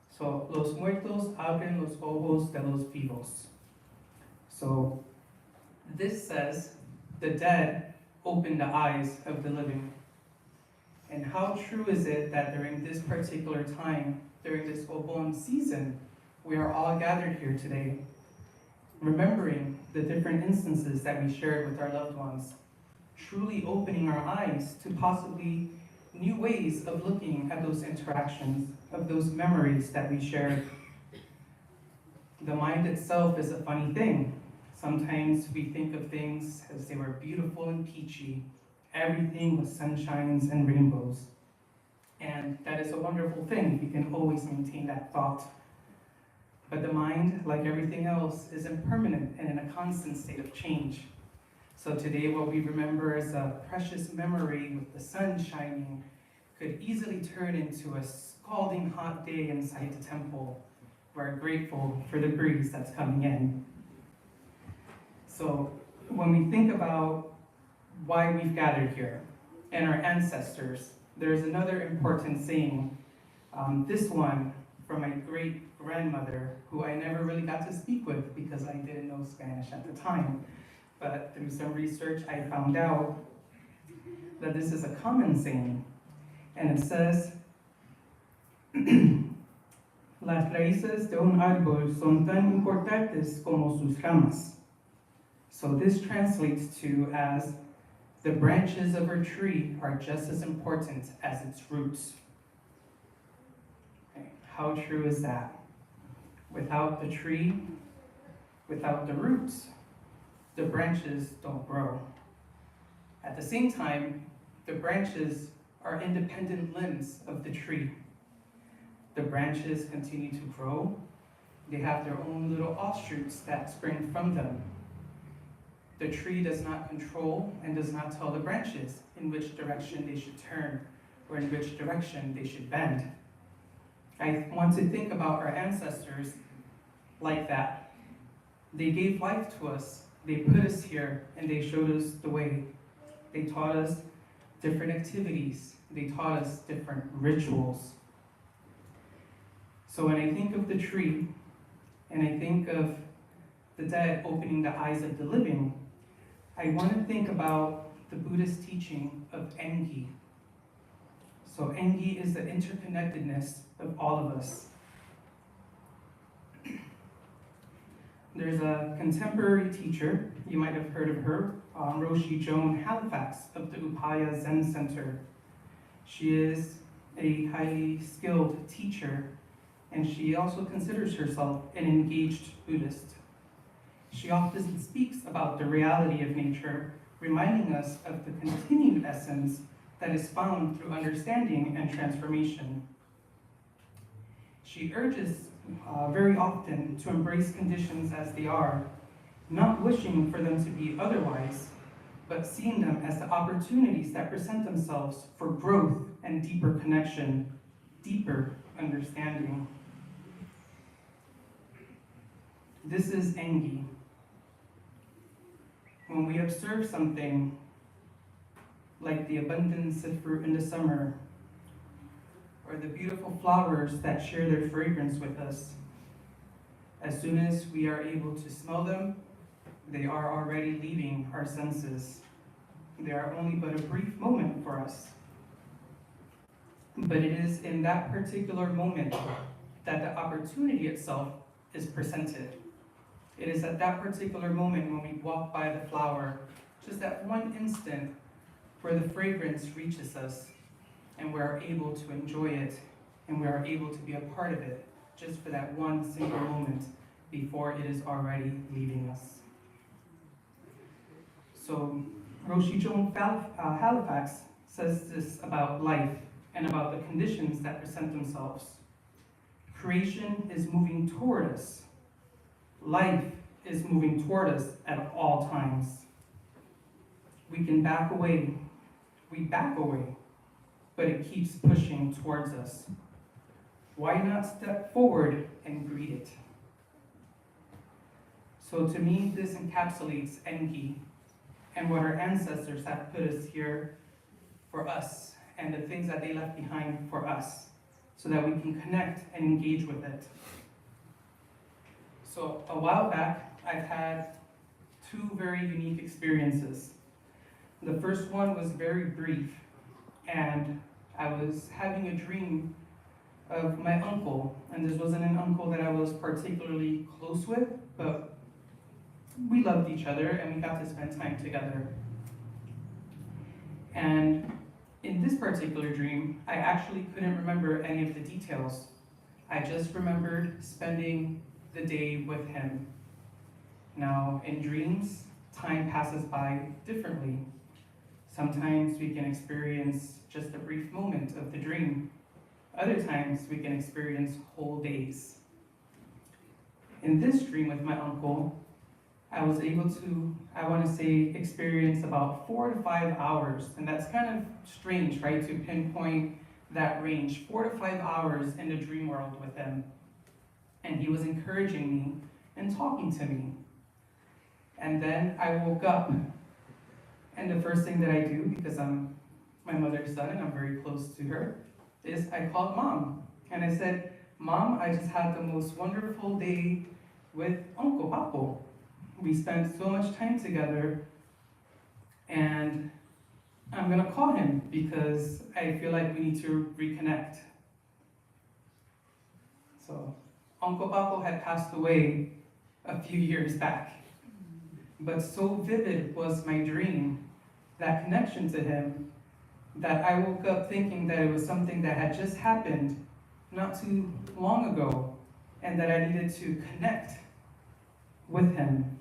So, los muertos abren los ojos de los vivos. So, this says, the dead open the eyes of the living. And how true is it that during this particular time, during this Obon season, we are all gathered here today, remembering the different instances that we shared with our loved ones, truly opening our eyes to possibly new ways of looking at those interactions, of those memories that we shared. The mind itself is a funny thing. Sometimes we think of things as they were beautiful and peachy. Everything was sunshines and rainbows. And that is a wonderful thing. We can always maintain that thought. But the mind, like everything else, is impermanent and in a constant state of change. So today what we remember as a precious memory with the sun shining could easily turn into a scalding hot day inside the temple. We're grateful for the breeze that's coming in. So when we think about why we've gathered here and our ancestors, there's another important saying. This one from my great-grandmother, who I never really got to speak with because I didn't know Spanish at the time. But through some research, I found out that this is a common saying. And it says, "Las raíces de un árbol son tan importantes como sus ramas." So this translates to as, the branches of a tree are just as important as its roots. Okay. How true is that? Without the tree, without the roots, the branches don't grow. At the same time, the branches are independent limbs of the tree. The branches continue to grow. They have their own little offshoots that spring from them. The tree does not control and does not tell the branches in which direction they should turn or in which direction they should bend. I want to think about our ancestors like that. They gave life to us. They put us here and they showed us the way. They taught us different activities. They taught us different rituals. So when I think of the tree and I think of the dead opening the eyes of the living, I want to think about the Buddhist teaching of Engi. So Engi is the interconnectedness of all of us. There's a contemporary teacher, you might have heard of her, Roshi Joan Halifax of the Upaya Zen Center. She is a highly skilled teacher, and she also considers herself an engaged Buddhist. She often speaks about the reality of nature, reminding us of the continued essence that is found through understanding and transformation. She urges very often to embrace conditions as they are, not wishing for them to be otherwise, but seeing them as the opportunities that present themselves for growth and deeper connection, deeper understanding. This is Engi. When we observe something like the abundance of fruit in the summer, or the beautiful flowers that share their fragrance with us, as soon as we are able to smell them, they are already leaving our senses. They are only but a brief moment for us. But it is in that particular moment that the opportunity itself is presented. It is at that particular moment when we walk by the flower, just that one instant where the fragrance reaches us and we are able to enjoy it and we are able to be a part of it just for that one single moment before it is already leaving us. So Roshi Joan Halifax says this about life and about the conditions that present themselves. Creation is moving toward us. Life is moving toward us at all times. We can back away. We back away, but it keeps pushing towards us. Why not step forward and greet it? So to me, this encapsulates Enki and what our ancestors have put us here for us and the things that they left behind for us so that we can connect and engage with it. So a while back, I've had two very unique experiences. The first one was very brief, and I was having a dream of my uncle, and this wasn't an uncle that I was particularly close with, but we loved each other and we got to spend time together. And in this particular dream, I actually couldn't remember any of the details. I just remembered spending the day with him. Now, in dreams, time passes by differently. Sometimes we can experience just a brief moment of the dream. Other times we can experience whole days. In this dream with my uncle, I was able to, I want to say, experience about 4 to 5 hours. And that's kind of strange, right, to pinpoint that range, 4 to 5 hours in the dream world with him. And he was encouraging me and talking to me. And then I woke up, and the first thing that I do, because I'm my mother's son and I'm very close to her, is I called Mom. And I said, Mom, I just had the most wonderful day with Uncle Papo. We spent so much time together, and I'm gonna call him because I feel like we need to reconnect. So Uncle Papo had passed away a few years back, but so vivid was my dream, that connection to him, that I woke up thinking that it was something that had just happened not too long ago, and that I needed to connect with him.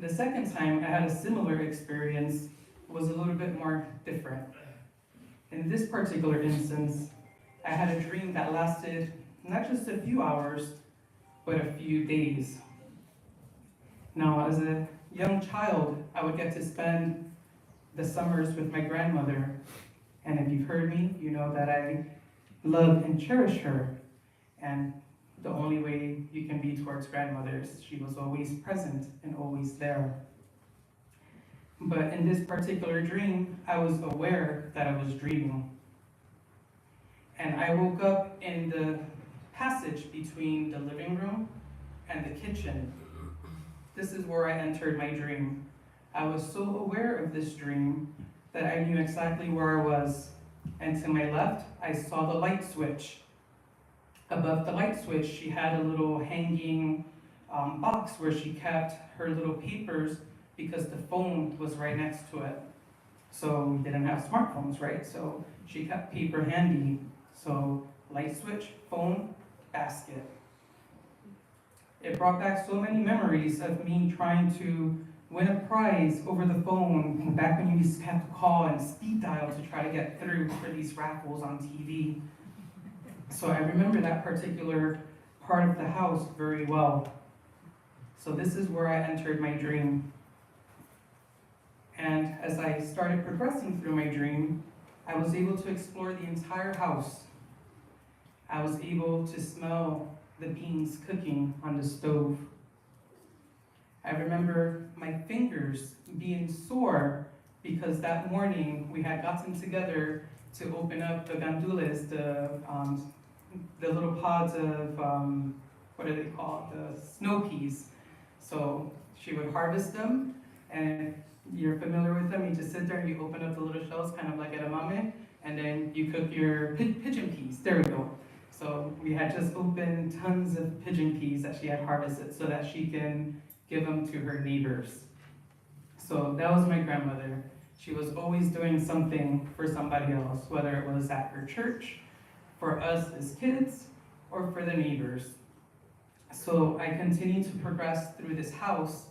The second time I had a similar experience was a little bit more different. In this particular instance, I had a dream that lasted not just a few hours, but a few days. Now, as a young child, I would get to spend the summers with my grandmother. And if you've heard me, you know that I love and cherish her. And the only way you can be towards grandmothers, she was always present and always there. But in this particular dream, I was aware that I was dreaming. And I woke up in the passage between the living room and the kitchen. This is where I entered my dream. I was so aware of this dream that I knew exactly where I was. And to my left, I saw the light switch. Above the light switch, she had a little hanging box where she kept her little papers because the phone was right next to it. So we didn't have smartphones, right? So she kept paper handy. So light switch, phone, basket. It brought back so many memories of me trying to win a prize over the phone, back when you used to have to call and speed dial to try to get through for these raffles on TV. So I remember that particular part of the house very well. So this is where I entered my dream. And as I started progressing through my dream, I was able to explore the entire house. I was able to smell the beans cooking on the stove. I remember my fingers being sore because that morning we had gotten together to open up the gandules, the little pods of, what are they called? The snow peas. So she would harvest them, and you're familiar with them. You just sit there and you open up the little shells, kind of like edamame, and then you cook your pigeon peas. There we go. So we had just opened tons of pigeon peas that she had harvested so that she can give them to her neighbors. So that was my grandmother. She was always doing something for somebody else, whether it was at her church, for us as kids, or for the neighbors. So I continued to progress through this house,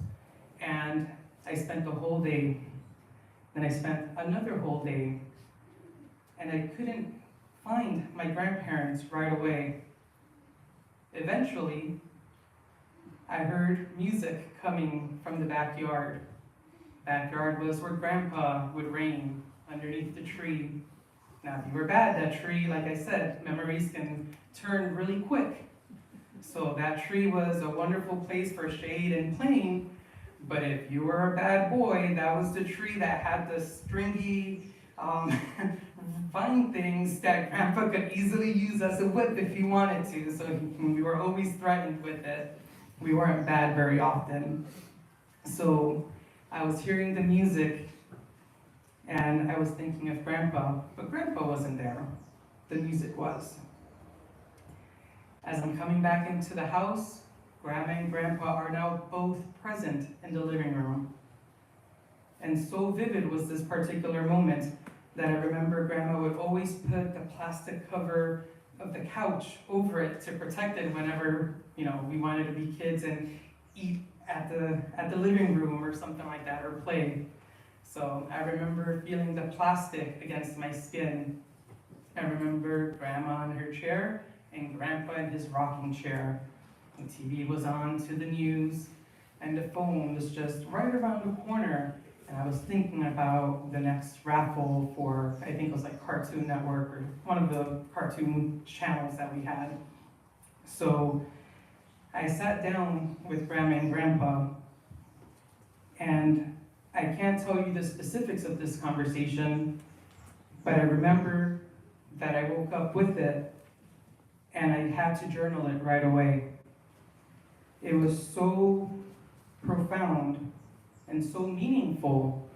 and I spent the whole day. Then I spent another whole day, and I couldn't find my grandparents right away. Eventually, I heard music coming from the backyard. Backyard was where Grandpa would reign, underneath the tree. Now, if you were bad, that tree, like I said, memories can turn really quick. So that tree was a wonderful place for shade and playing, but if you were a bad boy, that was the tree that had the stringy vine things that Grandpa could easily use as a whip if he wanted to, so we were always threatened with it. We weren't bad very often. So I was hearing the music, and I was thinking of Grandpa, but Grandpa wasn't there. The music was. As I'm coming back into the house, Grandma and Grandpa are now both present in the living room. And so vivid was this particular moment that I remember Grandma would always put the plastic cover of the couch over it to protect it whenever, we wanted to be kids and eat at the living room or something like that, or play. So I remember feeling the plastic against my skin. I remember Grandma in her chair and Grandpa in his rocking chair. The TV was on to the news, and the phone was just right around the corner. And I was thinking about the next raffle for, I think it was like Cartoon Network, or one of the cartoon channels that we had. So I sat down with Grandma and Grandpa, and I can't tell you the specifics of this conversation, but I remember that I woke up with it, and I had to journal it right away. It was so profound and so meaningful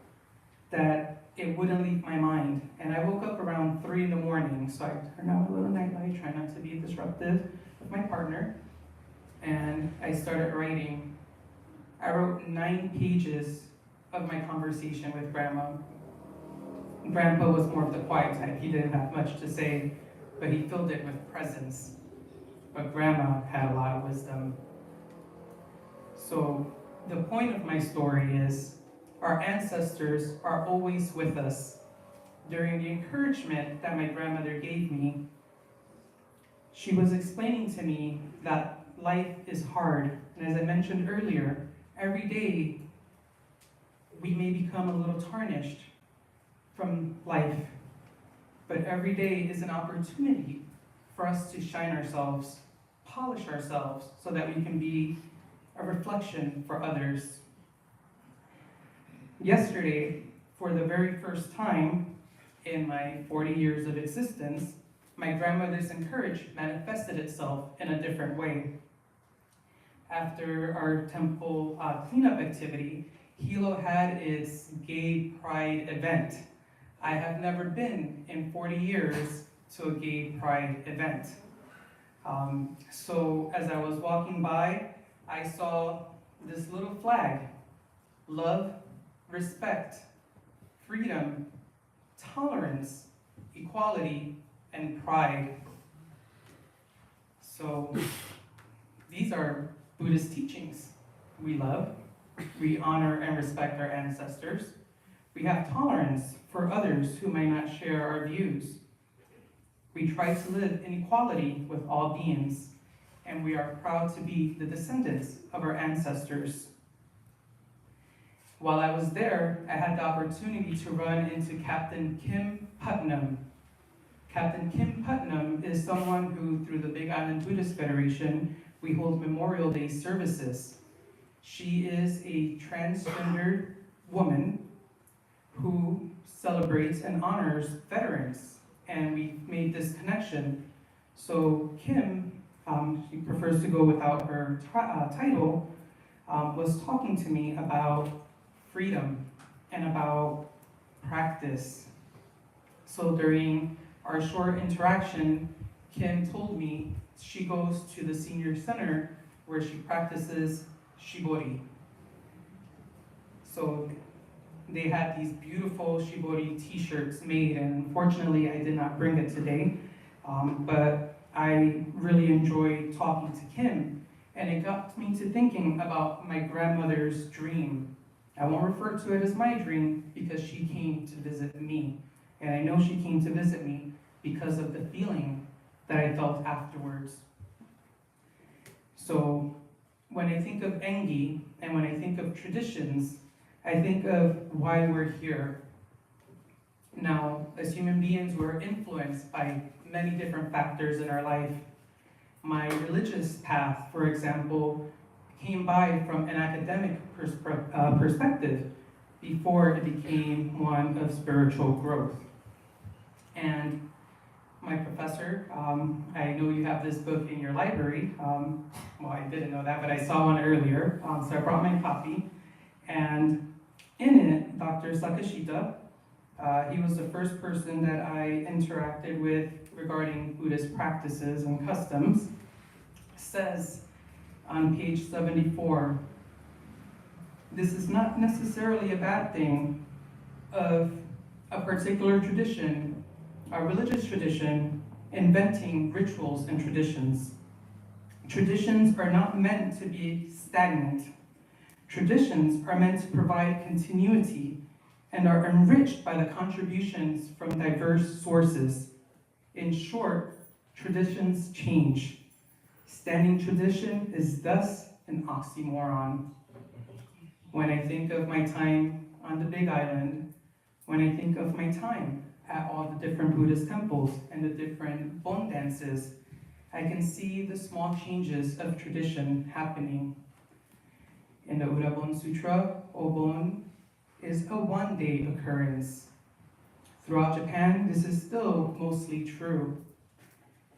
that it wouldn't leave my mind. And I woke up around 3 in the morning, so I turned on a little nightlight, try not to be disruptive with my partner, and I started writing. I wrote 9 pages of my conversation with Grandma. Grandpa was more of the quiet type. He didn't have much to say, but he filled it with presence. But Grandma had a lot of wisdom. So the point of my story is our ancestors are always with us. During the encouragement that my grandmother gave me, she was explaining to me that life is hard. And as I mentioned earlier, every day we may become a little tarnished from life, but every day is an opportunity for us to shine ourselves, polish ourselves, so that we can be a reflection for others. Yesterday, for the very first time in my 40 years of existence, my grandmother's encouragement manifested itself in a different way. After our temple cleanup activity, Hilo had its gay pride event. I have never been in 40 years to a gay pride event. So as I was walking by, I saw this little flag: love, respect, freedom, tolerance, equality, and pride. So these are Buddhist teachings. We love, we honor and respect our ancestors. We have tolerance for others who may not share our views. We try to live in equality with all beings, and we are proud to be the descendants of our ancestors. While I was there, I had the opportunity to run into Captain Kim Putnam. Captain Kim Putnam is someone who, through the Big Island Buddhist Federation, we hold Memorial Day services. She is a transgendered woman who celebrates and honors veterans, and we made this connection. So Kim, she prefers to go without her title, was talking to me about freedom and about practice. So during our short interaction, Kim told me she goes to the senior center where she practices shibori. So they had these beautiful shibori t-shirts made, and unfortunately I did not bring it today, but I really enjoyed talking to Kim, and it got me to thinking about my grandmother's dream. I won't refer to it as my dream because she came to visit me, and I know she came to visit me because of the feeling that I felt afterwards. So when I think of Engi and when I think of traditions, I think of why we're here. Now, as human beings, we're influenced by many different factors in our life. My religious path, for example, came by from an academic perspective before it became one of spiritual growth. And my professor, I know you have this book in your library. Well, I didn't know that, but I saw one earlier, so I brought my copy. And in it, Dr. Sakashita, he was the first person that I interacted with regarding Buddhist practices and customs, says on page 74, this is not necessarily a bad thing of a particular tradition, a religious tradition, inventing rituals and traditions. Traditions are not meant to be stagnant. Traditions are meant to provide continuity and are enriched by the contributions from diverse sources. In short, traditions change. Standing tradition is thus an oxymoron. When I think of my time on the Big Island, when I think of my time at all the different Buddhist temples and the different Bon dances, I can see the small changes of tradition happening. In the Urabon Sutra, Obon is a one-day occurrence. Throughout Japan, this is still mostly true.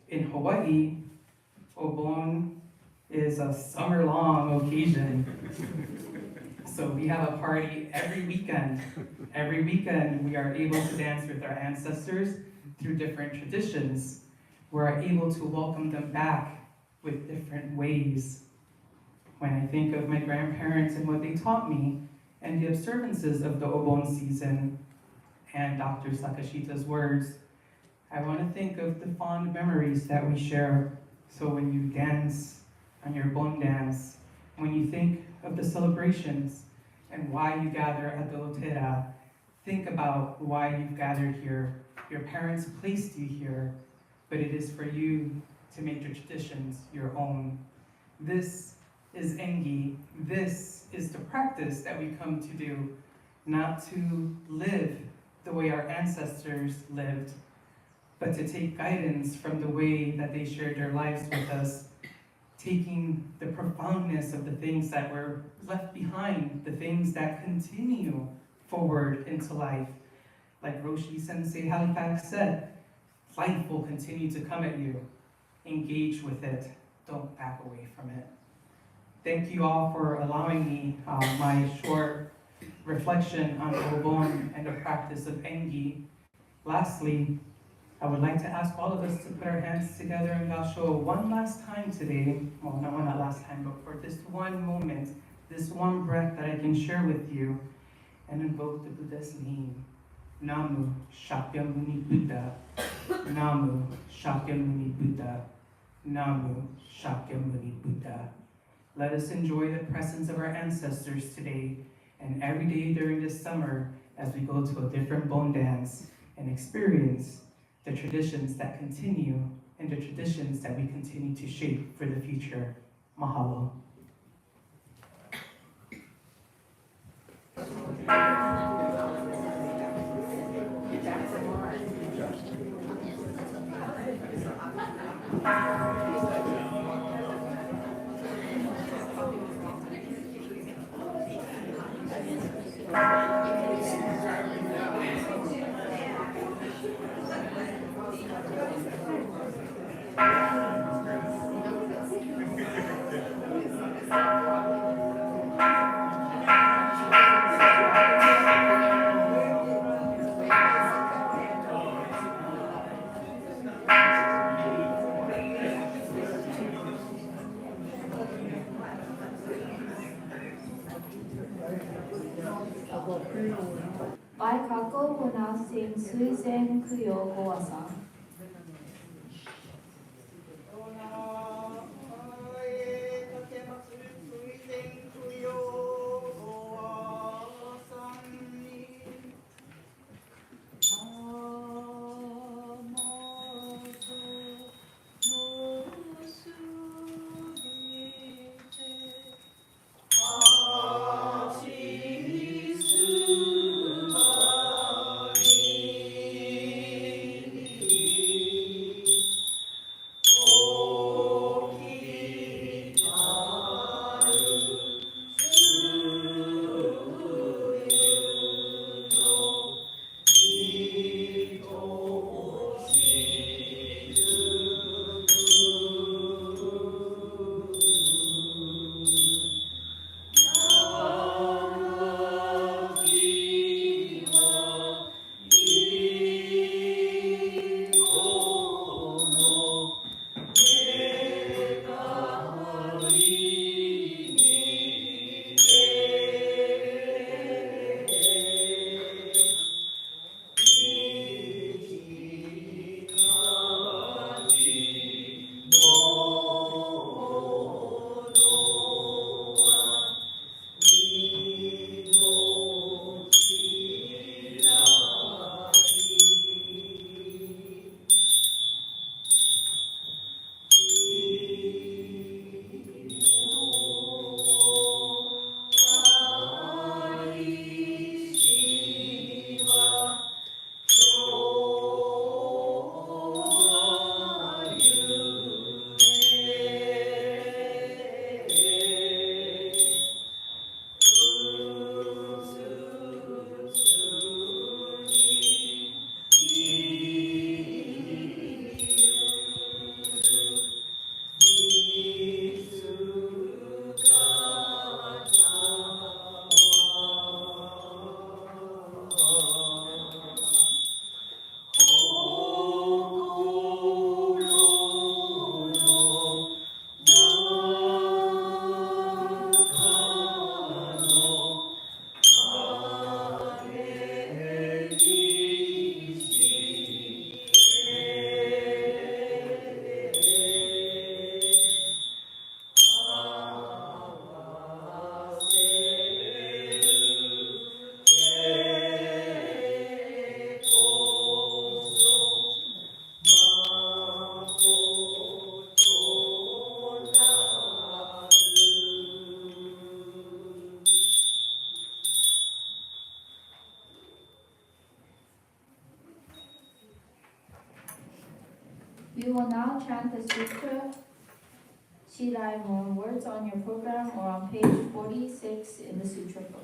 In Hawaii, Obon is a summer-long occasion. So we have a party every weekend. Every weekend, we are able to dance with our ancestors through different traditions. We're able to welcome them back with different ways. When I think of my grandparents and what they taught me, and the observances of the Obon season, and Dr. Sakashita's words, I want to think of the fond memories that we share. So when you dance on your Bon dance, when you think of the celebrations and why you gather at the Otera, think about why you've gathered here. Your parents placed you here, but it is for you to make your traditions your own. This is Engi. This is the practice that we come to do, not to live the way our ancestors lived, but to take guidance from the way that they shared their lives with us, taking the profoundness of the things that were left behind, the things that continue forward into life. Like Roshi Sensei Halifax said, life will continue to come at you. Engage with it. Don't back away from it. Thank you all for allowing me my short reflection on Obon and the practice of Engi. Lastly, I would like to ask all of us to put our hands together in Gasho one last time today. Well, not last time, but for this one moment, this one breath that I can share with you, and invoke the Buddha's name. Namu Shakyamuni Buddha. Namu Shakyamuni Buddha. Namu Shakyamuni Buddha. Let us enjoy the presence of our ancestors today and every day during this summer as we go to a different Bon dance and experience the traditions that continue and the traditions that we continue to shape for the future. Mahalo. Baikako will now sing Suizen Kuyo Goa-san. We will now chant the Sutra Shiraimon, words on your program or on page 46 in the Sutra book.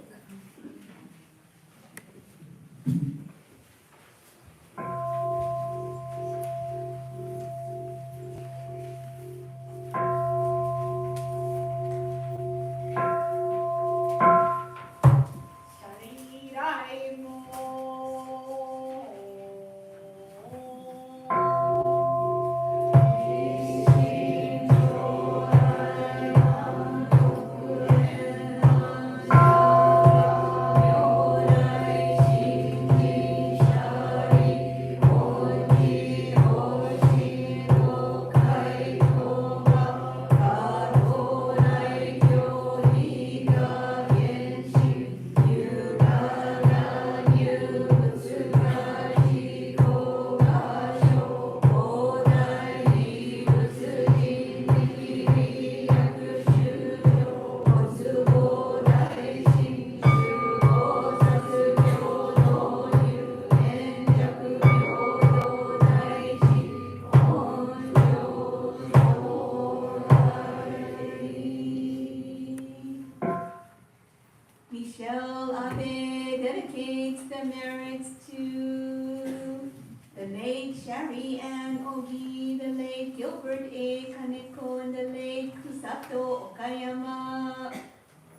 Michelle Abe dedicates the merits to the late Shari Ann Ogi, the late Gilbert A. Kaneko, and the late Kusato Okayama.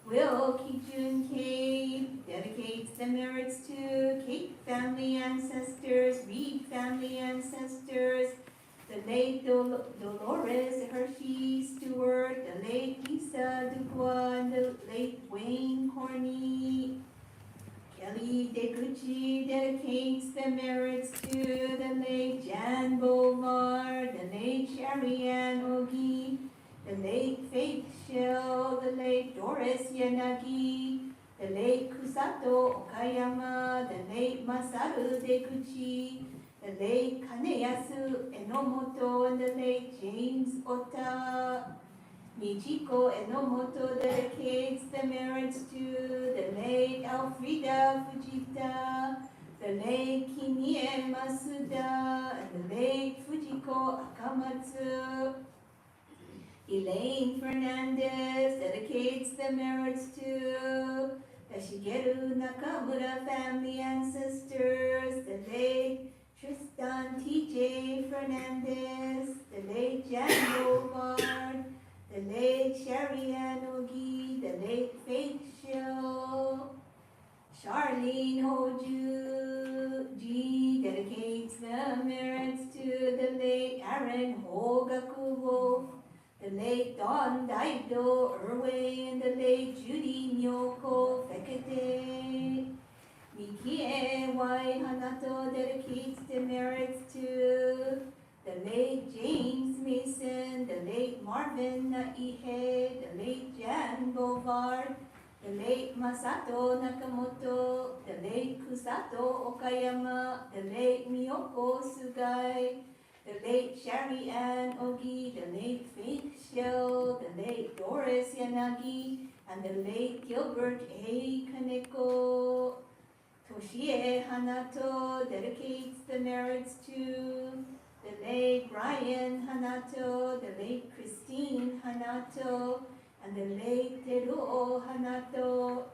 Will Kijun K dedicates the merits to Kate family ancestors, Reed family ancestors, the late Dolores Hershey Stewart, the late Lisa Dubois, and the late Wayne Corney. Kelly Dekuchi dedicates the merits to the late Jan Bovard, the late Sharian Ogi, the late Faith Shell, the late Doris Yanagi, the late Kusato Okayama, the late Masaru Dekuchi, the late Kaneyasu Enomoto, and the late James Ota. Michiko Enomoto dedicates the merits to the late Elfrida Fujita, the late Kinie Masuda, and the late Fujiko Akamatsu. Elaine Fernandez dedicates the merits to the Shigeru Nakamura family ancestors, the late Tristan T.J. Fernandez, the late Jan Bovard, the late Sharian Ogi, the late Faith Shill. Charlene Hoju G dedicates the merits to the late Aaron Hogakubo, the late Don Daido Irway, and the late Judy Myoko Fekete. Mikie White Hanato dedicates the merits to the late James Mason, the late Marvin Naihe, the late Jan Bovard, the late Masato Nakamoto, the late Kusato Okayama, the late Miyoko Sugai, the late Shari Ann Ogi, the late Faith Shell, the late Doris Yanagi, and the late Gilbert A. Kaneko. Toshie Hanato dedicates the merits to the late Brian Hanato, the late Christine Hanato, and the late Teruo Hanato.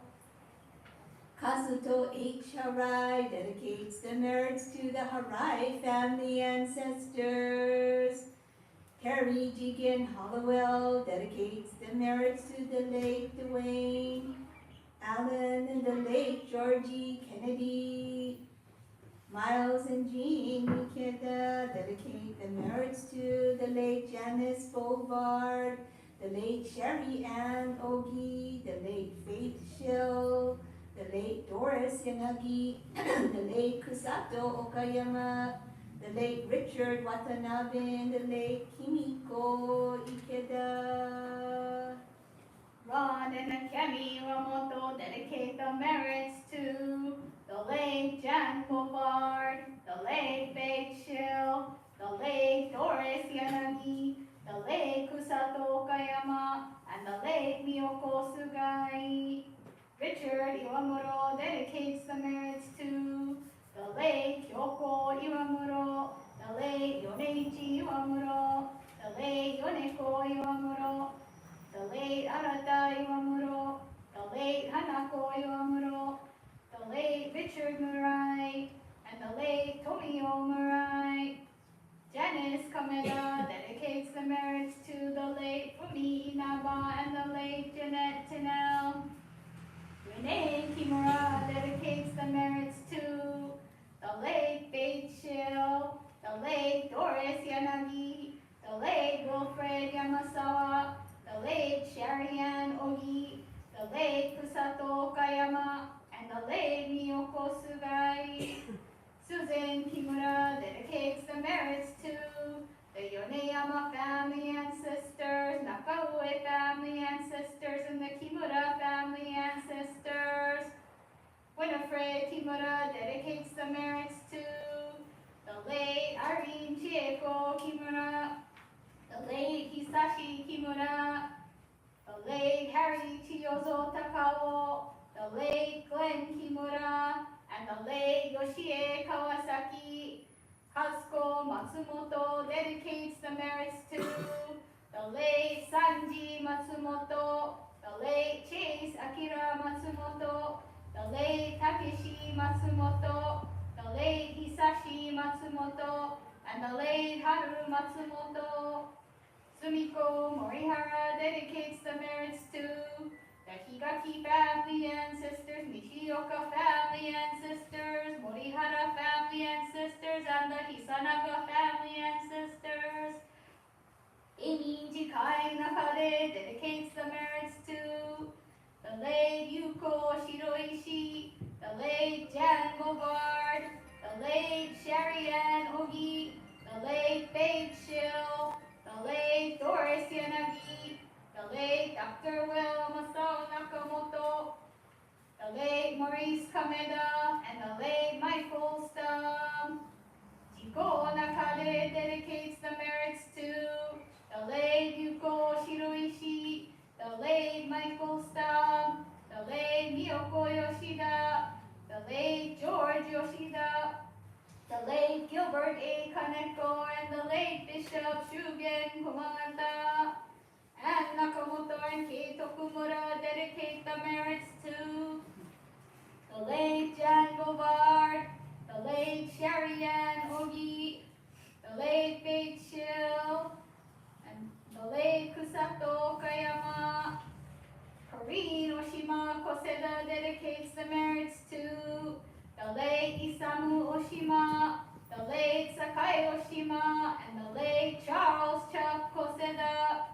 Kazuto H. Harai dedicates the merits to the Harai family ancestors. Carrie Jigen Hollowell dedicates the merits to the late Dwayne Allen and the late Georgie Kennedy. Miles and Jean Ikeda dedicate the merits to the late Janice Bovard, the late Sherry Ann Ogi, the late Faith Shill, the late Doris Yanagi, the late Kusato Okayama, the late Richard Watanabe, and the late Kimiko Ikeda. Ron and Akemi Ramoto dedicate the merits to the late Jan Bovard, the late Faith Shill, the late Doris Yanagi, the late Kusato Okayama, and the late Miyoko Sugai. Richard Iwamuro dedicates the merits to the late Kyoko Iwamuro, the late Yoneichi Iwamuro, the late Yoneko Iwamuro, the late Arata Iwamuro, the late Hanako Iwamuro, the late Richard Murai, and the late Tomio Murai. Janice Kameda dedicates the merits to the late Fumi Inaba and the late Jeanette Tinel. Renee Kimura dedicates the merits to the late Faith Shill, the late Doris Yanagi, the late Wilfred Yamasawa, the late Sharian Ogi, the late Kusato Okayama, and the late Miyoko Sugai. Susan Kimura dedicates the merits to the Yoneyama family ancestors, Nakaue family ancestors, and the Kimura family ancestors. Winifred Kimura dedicates the merits to the late Irene Chieko Kimura, the late Hisashi Kimura, the late Harry Chiyozo Takao, the late Glenn Kimura, and the late Yoshie Kawasaki. Kazuko Matsumoto dedicates the merits to the late Sanji Matsumoto, the late Chase Akira Matsumoto, the late Takeshi Matsumoto, the late Hisashi Matsumoto, and the late Haru Matsumoto. Sumiko Morihara dedicates the merits to the Higaki family ancestors, Nishioka family ancestors, Morihara family ancestors, and the Hisanaga family ancestors. Amy Jikai Nakade dedicates the merits to the late Yuko Shiroishi, the the late Jan Bovard, the late Sherry Ann Ogi, the late Faith Schill, the late Doris Yanagi, the late Dr. Will Masao Nakamoto, the late Maurice Kameda, and the late Michael Stum. Jiko Nakade dedicates the merits to the late Yuko Shiroishi, the late Michael Stum, the late Miyoko Yoshida, the late George Yoshida, the late Gilbert A. Kaneko, and the late Bishop Shugen Kumagata. And Nakamoto and Kei Tokumura dedicate the merits to the late Jan Bovard, the late Sherry Ann Ogi, the late Faith Schill, and the late Kusato Kayama. Corrine Oshima Koseda dedicates the merits to the late Isamu Oshima, the late Sakai Oshima, and the late Charles Chuck Koseda.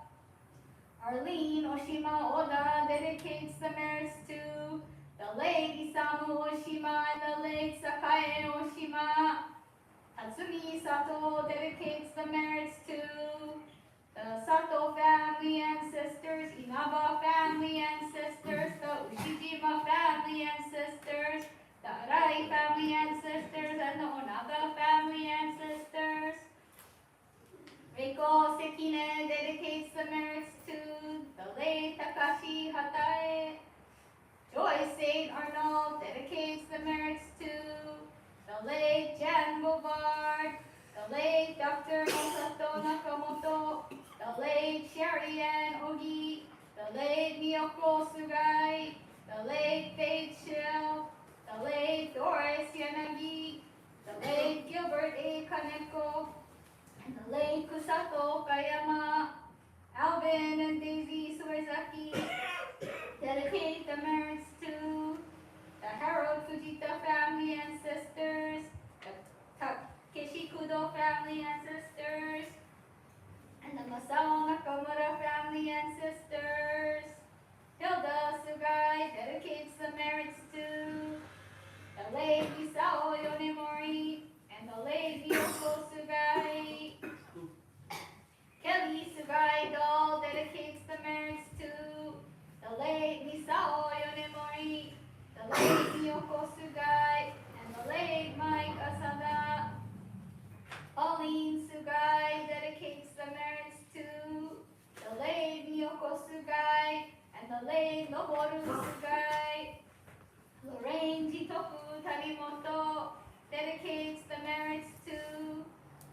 Arlene Oshima Oda dedicates the merits to the late Isamu Oshima and the late Sakae Oshima. Hatsumi Sato dedicates the merits to the Sato family ancestors, Inaba family ancestors, the Ushijima family ancestors, the Arai family ancestors, and the Onaga family ancestors. Reiko Sekine dedicates the merits to the late Takashi Hatae. Joyce St. Arnold dedicates the merits to the late Jan Bovard, the late Dr. Masato Nakamoto, the late Sherry Ann Ogi, the late Miyoko Sugai, the late Faith Schill, the late Doris Yanagi, the late Gilbert A. Kaneko, and the late Kusato Kayama. Alvin and Daisy Suezaki dedicate the merits to the Harold Fujita family ancestors, the Takeshi Kudo family ancestors, and the Masao Nakamura family ancestors. Hilda Sugai dedicates the merits to the late Isao Yonemori and the late Miyoko Sugai. Kelly Sugai Doll dedicates the merits to the late Misao Yonemori, the late Miyoko Sugai, and the late Mike Asada. Pauline Sugai dedicates the merits to the late Miyoko Sugai and the late Noboru Sugai. Lorraine Jitoku Tanimoto dedicates the merits to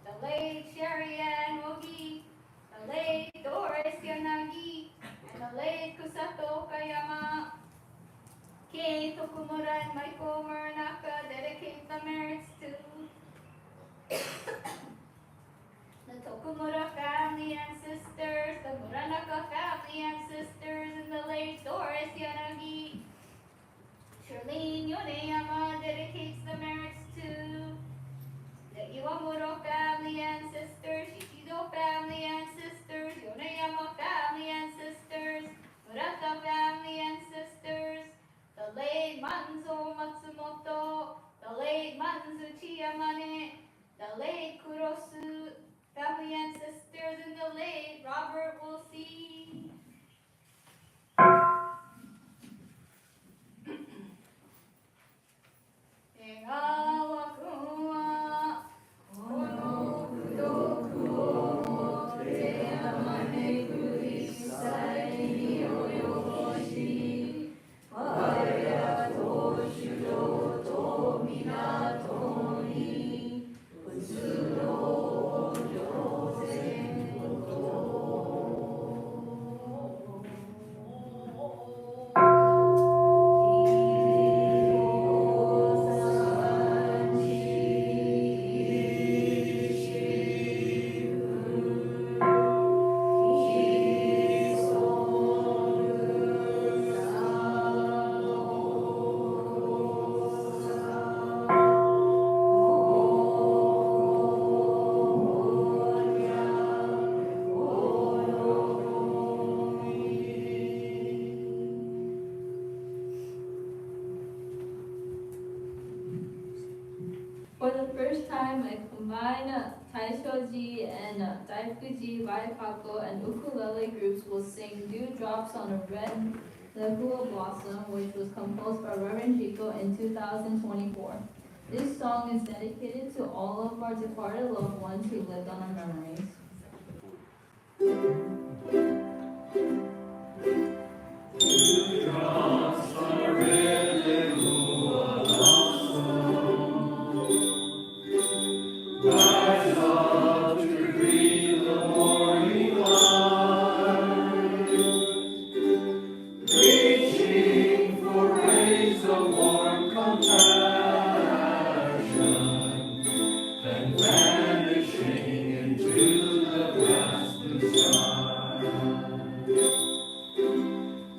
the late Sherry Ann Ogi, the late Doris Yanagi, and the late Kusato Kayama. Kei Tokumura and Michael Muranaka dedicate the merits to the Tokumura family ancestors, the Muranaka family ancestors, and the late Doris Yanagi. Charlene Yoneyama dedicates the merits to the Iwamuro family ancestors, Shishido family ancestors, Yoneyama family ancestors, Murata family ancestors, the late Manzo Matsumoto, For the first time, a combined Taishoji and Daifukuji, Vaipako, and ukulele groups will sing Dewdrops on a Red Lehua Blossom, which was composed by Reverend Jiko in 2024. This song is dedicated to all of our departed loved ones who lived on our memories. Dewdrops on a red Lehua blossom, rise up to greet the morning light, reaching for rays of warm compassion, then vanishing into the vast blue sky.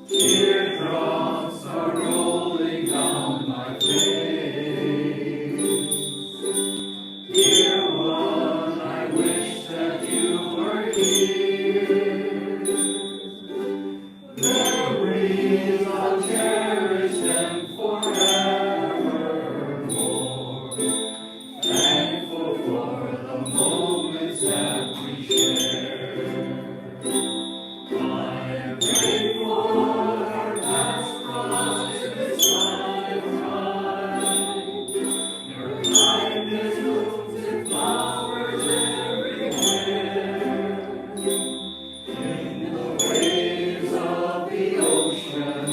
Teardrops are rolling down my face. Dear one, I wish that you were here. Memories, I'll cherish them forevermore. Thankful for the moments that we share. I am grateful our paths crossed this lifetime. Your kindness blooms in flowers everywhere. In the waves of the ocean,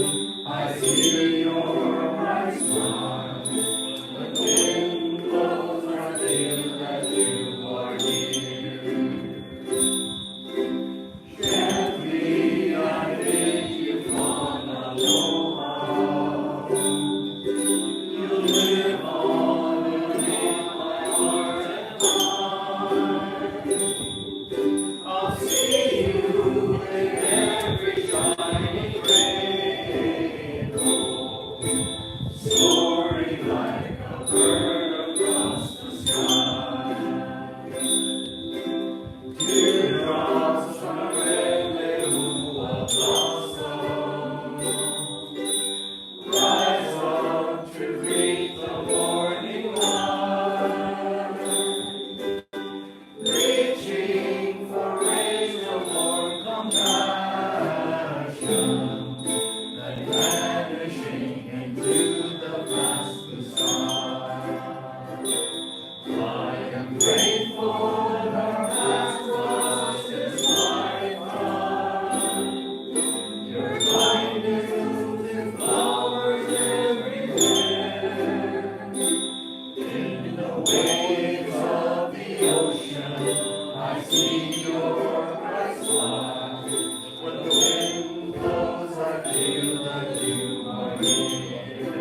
I see your bright smile. When wind blows, I feel that you are near. Gently, I bid you from aloha. You live on in my heart and mind. I'll see you in every shining rainbow, soaring like a bird across the sky. Teardrops on a red Lehua blossom, rise up to greet the morning light, reaching for rays of warm compassion, then vanishing into the vast blue sky. I am grateful our paths crossed this lifetime. Your kindness blooms in flowers everywhere. In the waves of the ocean, I see your bright smile. When the wind blows, I feel that you are near.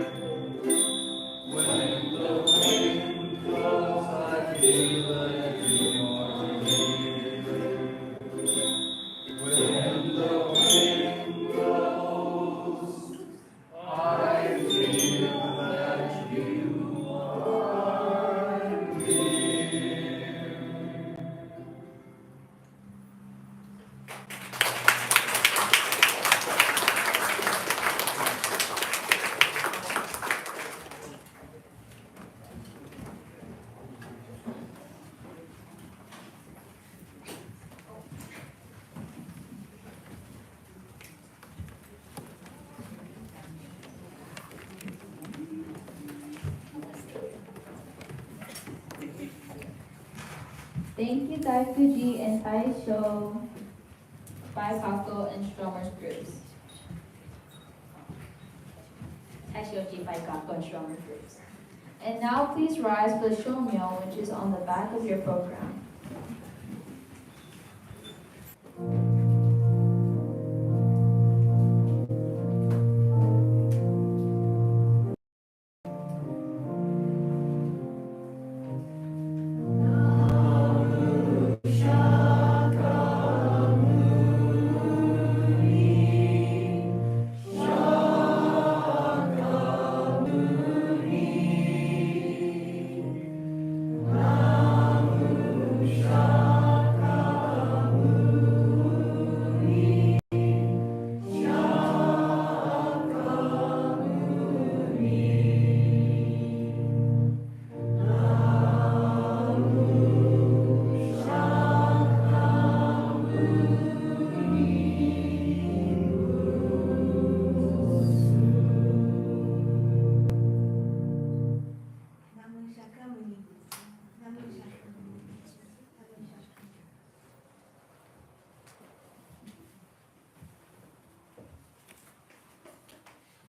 When the wind blows, I feel that you are near. When the wind blows, I feel that you are near. Thank you, Daifukuji and Taisho, Vaipako, and Strummers groups. Taishoji, Vaipako, and Strummers groups. And now please rise for the shomyo, which is on the back of your program.